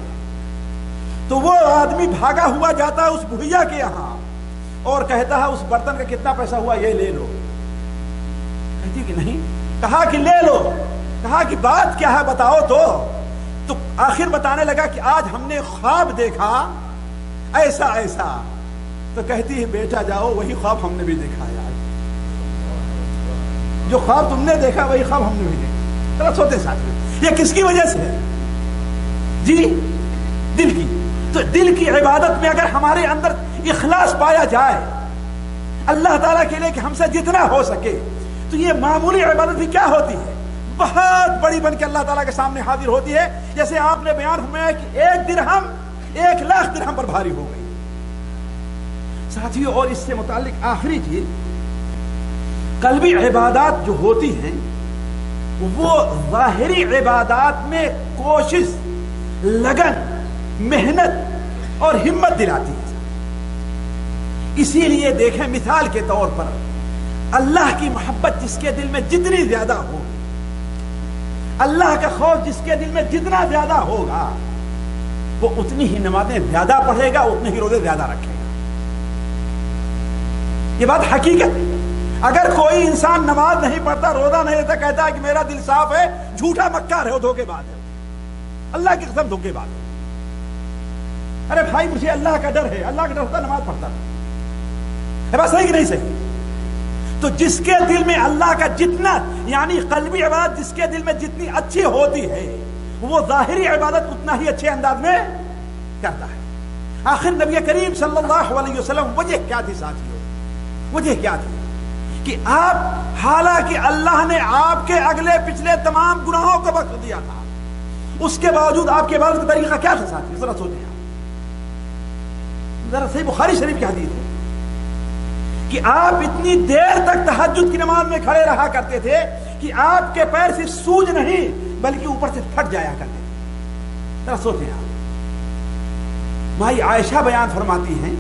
تو وہ آدمی بھاگا ہوا جاتا ہے اس بھیا کے یہاں اور کہتا ہے اس برتن کا کتنا پیسہ ہوا یہ لے لو. کہتی کہ نہیں. کہا کہ لے لو. کہا کہ بات کیا ہے بتاؤ تو آخر بتانے لگا کہ آج ہم نے خواب دیکھا ایسا ایسا. تو کہتی ہے بیٹا جاؤ وہی خواب ہم نے بھی دیکھا ہے. آج جو خواب تم نے دیکھا وہی خواب ہم نے بھی دیکھا. ذرا سوتے ساتھ یہ کس کی وجہ سے ہے جی؟ دل کی. تو دل کی عبادت میں اگر ہمارے اندر اخلاص پایا جائے اللہ تعالیٰ کے لیے کہ ہم سے جتنا ہو سکے, تو یہ معمولی عبادت بھی کیا ہوتی ہے, بہت بڑی بن کے اللہ تعالیٰ کے سامنے حاضر ہوتی ہے. جیسے آپ نے بیان فرمایا کہ 1 درہم 1,00,000 درہم پر بھاری ہو گئی. ساتھیوں اور اس سے متعلق آخری چیز, قلبی عبادات جو ہوتی ہیں وہ ظاہری عبادات میں کوشش, لگن, محنت اور ہمت دلاتی ہے. اسی لیے دیکھیں مثال کے طور پر اللہ کی محبت جس کے دل میں جتنی زیادہ ہو, اللہ کا خوف جس کے دل میں جتنا زیادہ ہوگا, وہ اتنی ہی نمازیں زیادہ پڑھے گا, اتنے ہی روزے زیادہ رکھے گا. یہ بات حقیقت. اگر کوئی انسان نماز نہیں پڑھتا, روزہ نہیں رہتا, کہتا ہے کہ میرا دل صاف ہے, جھوٹا مکار ہے, وہ دھوکے باز ہے, اللہ کی قسم دھوکے باز ہے. ارے بھائی مجھے اللہ کا ڈر ہے, اللہ کا ڈر ہوتا نماز پڑھتا ہے. بات صحیح کہ نہیں صحیح؟ تو جس کے دل میں اللہ کا جتنا یعنی قلبی عبادت جس کے دل میں جتنی اچھی ہوتی ہے وہ ظاہری عبادت اتنا ہی اچھے انداز میں کرتا ہے. آخر نبی کریم صلی اللہ علیہ وسلم وجہ کیا تھی ساتھیوں؟ وجہ کیا تھی کہ آپ, حالانکہ اللہ نے آپ کے اگلے پچھلے تمام گناہوں کو بخش دیا تھا, اس کے باوجود آپ کے عبادت کا طریقہ کیا تھا ساتھیوں؟ ذرا سوچیں آپ. ذرا صحیح بخاری شریف کی حدیث ہے کہ آپ اتنی دیر تک تہجد کی نماز میں کھڑے رہا کرتے تھے کہ آپ کے پیر صرف سوج نہیں بلکہ اوپر سے پھٹ جایا کرتے تھے. ذرا سوچیں آپ. بھائی عائشہ بیان فرماتی ہیں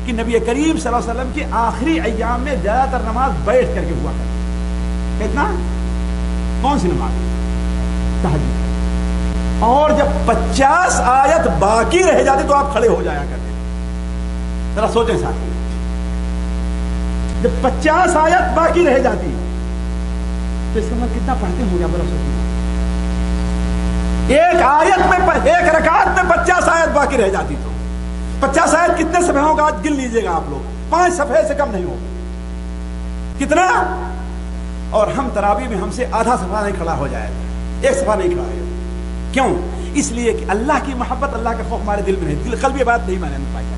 کہ نبی کریم صلی اللہ علیہ وسلم کے آخری ایام میں زیادہ تر نماز بیٹھ کر کے ہوا کرتی. کتنا؟ کون سی نماز؟ تہجد. اور جب 50 آیت باقی رہ جاتی تو آپ کھڑے ہو جایا کرتے. ذرا سوچیں ساتھی, جب 50 آیت باقی رہ جاتی تو اس کا مطلب کتنا پڑھتے ہوں گے آپ؟ ذرا سوچیں. ایک آیت میں, ایک رکعت میں 50 آیت باقی رہ جاتی تو 50 آیت کتنے صفحے ہوگا آج گن لیجئے گا آپ لوگ, 5 صفحے سے کم نہیں ہوگا. کتنا؟ اور ہم تراویح میں ہم سے آدھا صفحہ نہیں کھڑا ہو جائے گا, 1 صفحہ نہیں کھڑا ہے. کیوں؟ اس لیے کہ اللہ کی محبت, اللہ کا خوف ہمارے دل میں نہیں, دل قلبی بات نہیں میں نے پائی جاتی.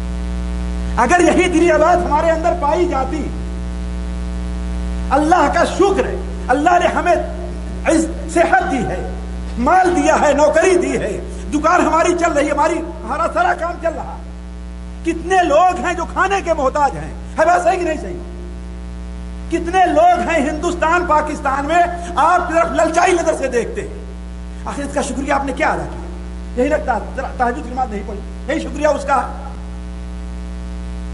اگر یہی دلی بات ہمارے اندر پائی جاتی, اللہ کا شکر ہے, اللہ نے ہمیں صحت دی ہے, مال دیا ہے, نوکری دی ہے, دکان ہماری چل رہی ہے, ہمارا سارا کام چل رہا ہے. کتنے لوگ ہیں جو کھانے کے محتاج ہیں, ہے بات صحیح کہ نہیں صحیح؟ کتنے لوگ ہیں ہندوستان پاکستان میں آپ طرف للچائی نظر سے دیکھتے ہیں. آخر اس کا شکریہ آپ نے کیا ادا کیا؟ یہی رکھتا تہجد کی نماز نہیں پڑھی, یہی شکریہ اس کا.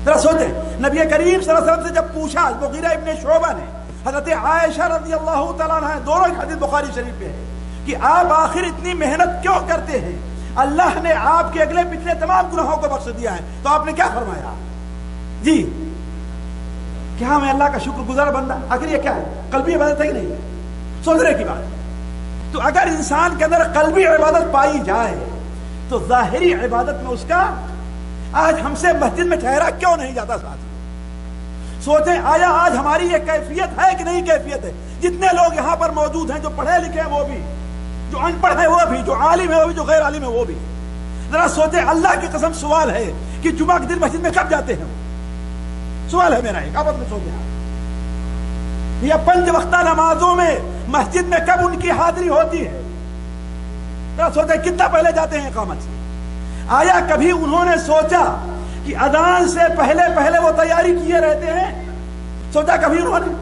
ذرا سوچیں, نبی کریم صلی اللہ علیہ وسلم سے جب پوچھا مغیرہ ابن شعبہ نے حضرت عائشہ رضی اللہ تعالیٰ عنہ, دونوں کی حدیث بخاری شریف میں ہے, کہ آپ آخر اتنی محنت کیوں کرتے ہیں؟ اللہ نے آپ کے اگلے پچھلے تمام گناہوں کو بخش دیا ہے. تو آپ نے کیا فرمایا جی؟ کیا میں اللہ کا شکر گزار بندہ؟ آخر یہ کیا ہے؟ قلبی عبادت ہے ہی نہیں, سوچنے کی بات. تو اگر انسان کے اندر قلبی عبادت پائی جائے تو ظاہری عبادت میں اس کا, آج ہم سے مسجد میں ٹھہرا کیوں نہیں جاتا ساتھ؟ سوچیں آیا آج ہماری یہ کیفیت ہے کہ نہیں کیفیت ہے؟ جتنے لوگ یہاں پر موجود ہیں جو پڑھے لکھے ہیں وہ بھی, جو ان پڑھ ہے وہ بھی, جو عالم ہے وہ بھی, جو غیر عالم ہے وہ بھی. ذرا سوچے، اللہ کی قسم سوال ہے کہ جمعہ کے دن مسجد میں کب جاتے ہیں؟ سوال ہے میرا ایک، آپ اپنے سوچے یا 5 وقتہ نمازوں میں مسجد میں کب ان کی حاضری ہوتی ہے؟ ذرا سوچے کتنا پہلے جاتے ہیں اقامت سے؟ آیا کبھی انہوں نے سوچا کہ اذان سے پہلے پہلے وہ تیاری کیے رہتے ہیں؟ سوچا کبھی انہوں نے؟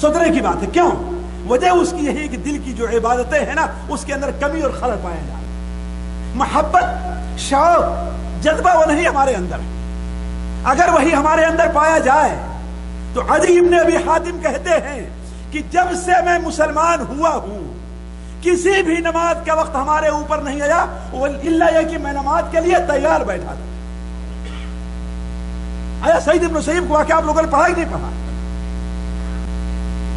سوچنے کی بات ہے. کیوں؟ وجہ اس کی یہی کہ دل کی جو عبادتیں ہیں نا اس کے اندر کمی اور خلل پایا جا رہا ہے. محبت، شوق، جذبہ وہ نہیں ہمارے اندر. اگر وہی ہمارے اندر پایا جائے تو عدی ابن ابی حاتم کہتے ہیں کہ جب سے میں مسلمان ہوا ہوں کسی بھی نماز کا وقت ہمارے اوپر نہیں آیا الا یہ کہ میں نماز کے لیے تیار بیٹھا تھا. آیا سعید ابن مسیب کو واقعہ آپ لوگوں نے پڑھا ہی نہیں پڑھا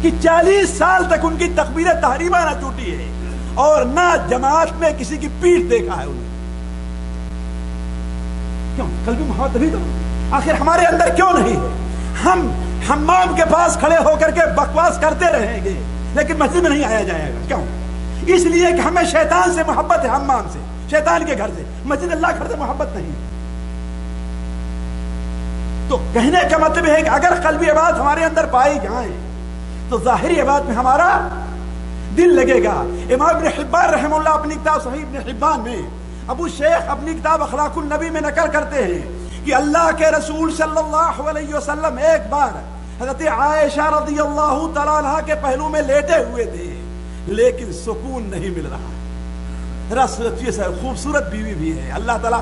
کہ 40 سال تک ان کی تکبیر تحریمہ نہ ٹوٹی ہے اور نہ جماعت میں کسی کی پیٹھ دیکھا ہے انہوں نے. کیوں؟ قلبی محبت تبھی تو. آخر ہمارے اندر کیوں نہیں ہے؟ ہم حمام کے پاس کھڑے ہو کر کے بکواس کرتے رہیں گے لیکن مسجد میں نہیں آیا جائے گا. کیوں؟ اس لیے کہ ہمیں شیطان سے محبت ہے، حمام سے، شیطان کے گھر سے. مسجد اللہ گھر سے محبت نہیں. تو کہنے کا مطلب ہے کہ اگر قلبی عبادت ہمارے اندر پائی جائیں تو ظاہری عبادت میں ہمارا دل لگے گا. امام ابن حبان رحمہ اللہ اپنی کتاب صحیح ابن حبان میں، ابو شیخ اپنی کتاب اخلاق النبی میں نقل کرتے ہیں کہ اللہ کے رسول صلی اللہ علیہ وسلم ایک بار حضرت عائشہ رضی اللہ تعالیٰ عنہ کے پہلو میں لیٹے ہوئے تھے لیکن سکون نہیں مل رہا. خوبصورت بیوی بھی ہے، اللہ تعالیٰ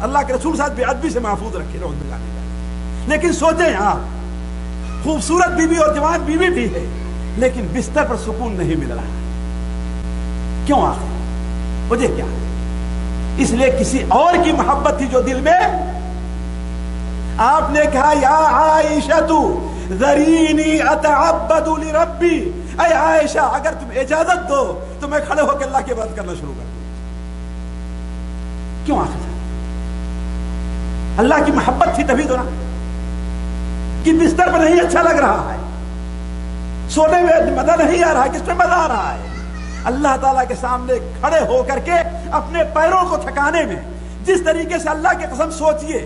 اللہ کے رسول صاحب بے ادبی سے محفوظ رکھے رحمۃ اللہ علیہ. لیکن سوچیں آپ، خوبصورت بیوی اور جوان بیوی بھی ہے لیکن بستر پر سکون نہیں مل رہا. کیوں؟ آخر وجہ کیا ہے؟ اس لیے کسی اور کی محبت تھی جو دل میں. آپ نے کہا یا عائشہ ذرینی اتعبد لربی، اے عائشہ اگر تم اجازت دو تو میں کھڑے ہو کے اللہ کی عبادت کرنا شروع کر دوں. کیوں؟ آخر اللہ کی محبت تھی تبھی تو نا کہ بستر پر نہیں اچھا لگ رہا ہے، سونے میں مزہ نہیں آ رہا ہے. کس میں مزہ آ رہا ہے؟ اللہ تعالیٰ کے سامنے کھڑے ہو کر کے اپنے پیروں کو تھکانے میں. جس طریقے سے اللہ کی قسم سوچئے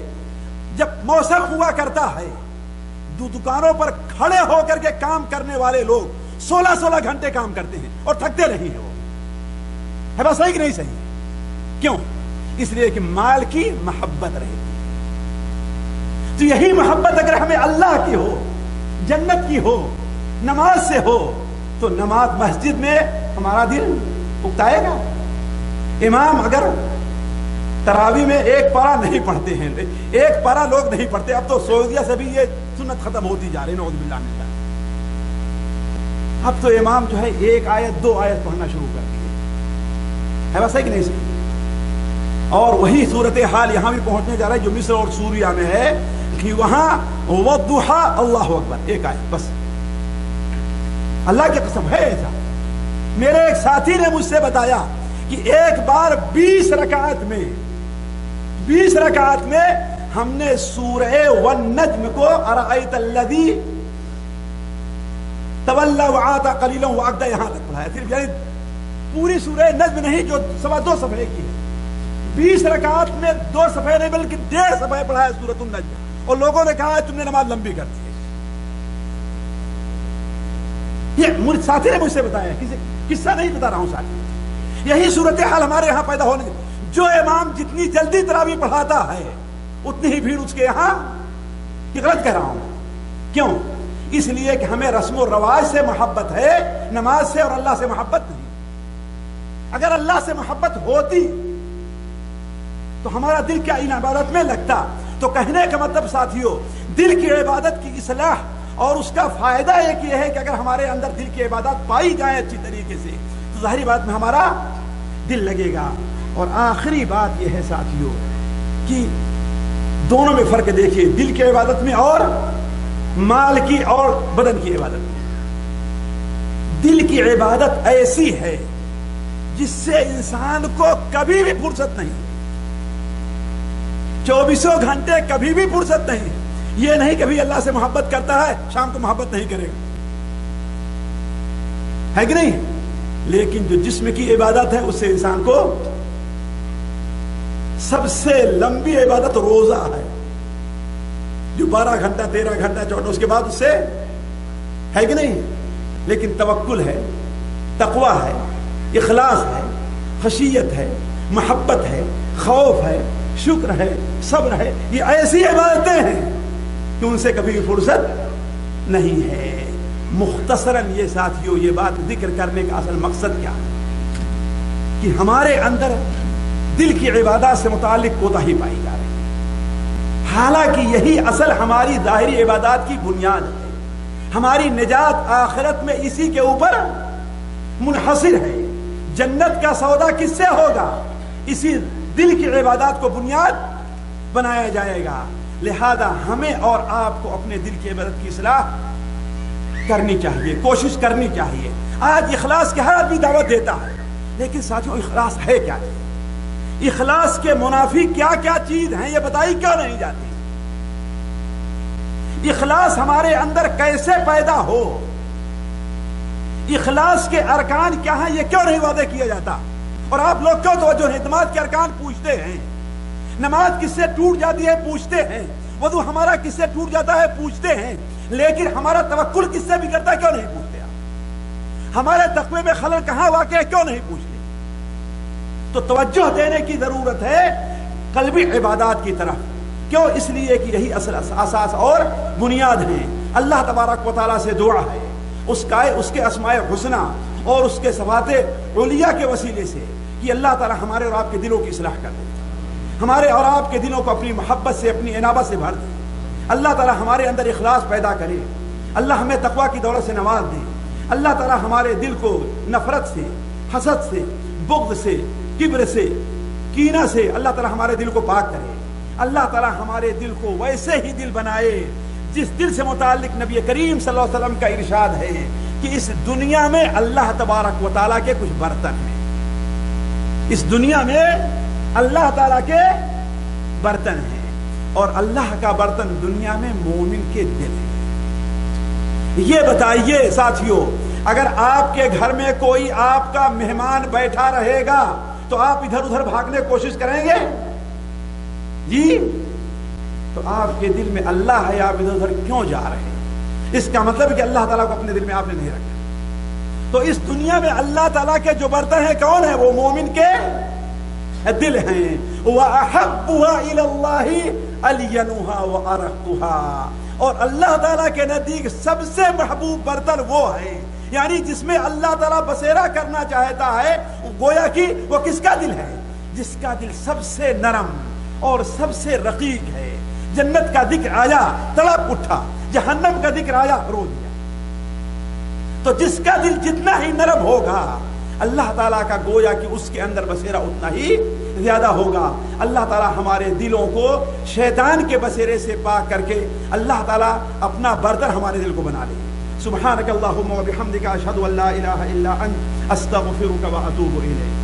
جب موسم ہوا کرتا ہے دکانوں پر کھڑے ہو کر کے کام کرنے والے لوگ 16 گھنٹے کام کرتے ہیں اور تھکتے نہیں ہیں. وہ ہے بات صحیح کہ نہیں صحیح؟ کیوں؟ اس لیے کہ مال کی محبت رہے گی. تو یہی محبت اگر ہمیں اللہ کی ہو، جنت کی ہو، نماز سے ہو تو نماز مسجد میں ہمارا دل اکتائے گا. امام اگر تراوی میں ایک پارہ نہیں پڑھتے ہیں، ایک پارہ لوگ نہیں پڑھتے، اب تو سعودیہ سے بھی یہ سنت ختم ہوتی جا رہی، نعوذ باللہ من ذالک. اب تو امام جو ہے 1 آیت 2 آیت پڑھنا شروع کر دیے. ہے ویسا کہ نہیں صحیح؟ اور وہی صورتحال یہاں بھی پہنچنے جا رہا ہے جو مصر اور سوریہ میں ہے کہ وہاں وضحیٰ اللہ اکبر 1 آیت بس. اللہ کی قسم ہے ایسا. میرے ایک ساتھی نے مجھ سے بتایا کہ ایک بار 20 رکعت میں ہم نے سورہ والنجم کو ارأیت الذی تولی وآتی قلیلا وأکدی یہاں تک پڑھایا. صرف یعنی پوری سورہ نجم نہیں جو 2.25 صفحے کی ہے، 20 رکعت میں 2 صفحے نہیں بلکہ 1.5 صفحے پڑھایا سورۃ النجم. اور لوگوں نے کہا تم نے نماز لمبی کر دی ہے. یہ مجھ ساتھی نے مجھ سے بتایا، قصہ نہیں بتا رہا ہوں ساتھی. یہی صورتحال ہمارے یہاں پیدا ہونے. جو امام جتنی جلدی تراویح پڑھاتا ہے اتنی ہی بھیڑ اس کے یہاں. یہ غلط کہہ رہا ہوں. کیوں؟ اس لیے کہ ہمیں رسم و رواج سے محبت ہے، نماز سے اور اللہ سے محبت نہیں. اگر اللہ سے محبت ہوتی تو ہمارا دل کیا ان عبادت میں لگتا. تو کہنے کا مطلب ساتھیوں، دل کی عبادت کی اصلاح اور اس کا فائدہ ایک یہ ہے کہ اگر ہمارے اندر دل کی عبادت پائی جائے اچھی طریقے سے تو ظاہری بات میں ہمارا دل لگے گا. اور آخری بات یہ ہے ساتھیوں کہ دونوں میں فرق دیکھیے، دل کی عبادت میں اور مال کی اور بدن کی عبادت میں. دل کی عبادت ایسی ہے جس سے انسان کو کبھی بھی فرصت نہیں، 24 گھنٹے کبھی بھی فرصت نہیں. یہ نہیں کبھی اللہ سے محبت کرتا ہے شام کو محبت نہیں کرے گا، ہے کہ نہیں؟ لیکن جو جسم کی عبادت ہے اس سے انسان کو سب سے لمبی عبادت روزہ ہے، جو 12 گھنٹہ 13 گھنٹہ 14، اس کے بعد اس سے ہے کہ نہیں؟ لیکن توکل ہے، تقویٰ ہے، اخلاص ہے، خشیت ہے، محبت ہے، خوف ہے، شکر ہے، صبر ہے، یہ ایسی عبادتیں ہیں کہ ان سے کبھی فرصت نہیں ہے۔ مختصراً یہ ساتھیوں، یہ بات ذکر کرنے کا اصل مقصد کیا ہے کہ ہمارے اندر دل کی عبادات سے متعلق کوتاہی پائی جا رہی ہے، حالانکہ یہی اصل ہماری ظاہری عبادات کی بنیاد ہے۔ ہماری نجات آخرت میں اسی کے اوپر منحصر ہے۔ جنت کا سودا کس سے ہوگا؟ اسی دل کی عبادات کو بنیاد بنایا جائے گا۔ لہذا ہمیں اور آپ کو اپنے دل کی عبادت کی اصلاح کرنی چاہیے، کوشش کرنی چاہیے۔ آج اخلاص کے ہر آدمی دعوت دیتا ہے، لیکن ساتھیوں اخلاص ہے کیا؟ اخلاص کے منافی کیا کیا چیز ہیں یہ بتائی کیوں نہیں جاتی؟ اخلاص ہمارے اندر کیسے پیدا ہو؟ اخلاص کے ارکان کیا ہیں یہ کیوں نہیں واضح کیا جاتا؟ اور آپ لوگ کیوں توجہ ہیں؟ نماز کے ارکان پوچھتے ہیں، نماز کس سے ٹوٹ جاتی ہے پوچھتے ہیں، وضو ہمارا کس سے ٹوٹ جاتا ہے پوچھتے ہیں، لیکن ہمارا توکل کس سے بگڑتا ہے کیوں نہیں پوچھتے آپ؟ ہمارے تقوی میں خلل کہاں واقع ہے کیوں نہیں پوچھتے؟ تو توجہ دینے کی ضرورت ہے قلبی عبادات کی طرف۔ کیوں؟ اس لیے کہ یہی اصل اساس اور بنیاد ہیں۔ اللہ تبارک و تعالیٰ سے دعا ہے اس کے اسماء حسنہ اور اس کے صفات علیہ کے وسیلے سے کہ اللہ تعالیٰ ہمارے اور آپ کے دلوں کی اصلاح کر دے، ہمارے اور آپ کے دلوں کو اپنی محبت سے، اپنی انابت سے بھر دے۔ اللہ تعالیٰ ہمارے اندر اخلاص پیدا کرے، اللہ ہمیں تقویٰ کی دولت سے نواز دے، اللہ تعالیٰ ہمارے دل کو نفرت سے، حسد سے، بغض سے، کبر سے، کینہ سے اللہ تعالیٰ ہمارے دل کو پاک کرے۔ اللہ تعالیٰ ہمارے دل کو ویسے ہی دل بنائے جس دل سے متعلق نبی کریم صلی اللہ علیہ وسلم کا ارشاد ہے کہ اس دنیا میں اللہ تبارک و تعالیٰ کے کچھ برتن ہیں، اس دنیا میں اللہ تعالیٰ کے برتن ہیں، اور اللہ کا برتن دنیا میں مومن کے دل ہے۔ یہ بتائیے ساتھیوں، اگر آپ کے گھر میں کوئی آپ کا مہمان بیٹھا رہے گا تو آپ ادھر ادھر بھاگنے کی کوشش کریں گے؟ جی، تو آپ کے دل میں اللہ ہے، آپ ادھر ادھر کیوں جا رہے ہیں؟ اس کا مطلب ہے کہ اللہ تعالیٰ کو اپنے دل میں آپ نے نہیں رکھا۔ تو اس دنیا میں اللہ تعالیٰ کے جو برتن ہیں کون ہیں؟ وہ مومن کے دل ہیں۔ وَأَحَبُّهَا إِلَى اللَّهِ أَلْيَنُهَا وَأَرَقُّهَا، اور اللہ تعالیٰ کے نزدیک سب سے محبوب برتن وہ ہے، یعنی جس میں اللہ تعالیٰ بسیرا کرنا چاہتا ہے، گویا کہ وہ کس کا دل ہے؟ جس کا دل سب سے نرم اور سب سے رقیق ہے۔ جنت کا ذکر آیا تڑپ اٹھا، جہنم کا ذکر آیا رو دیا۔ تو جس کا دل جتنا ہی نرم ہوگا اللہ تعالیٰ کا گویا کہ اس کے اندر بسیرا اتنا ہی زیادہ ہوگا۔ اللہ تعالیٰ ہمارے دلوں کو شیطان کے بسیرے سے پاک کر کے اللہ تعالیٰ اپنا برتن ہمارے دل کو بنا لے۔ سبحانک اللہم و بحمدک اشہد ان لا الہ الا انت استغفرک و اتوب الیک۔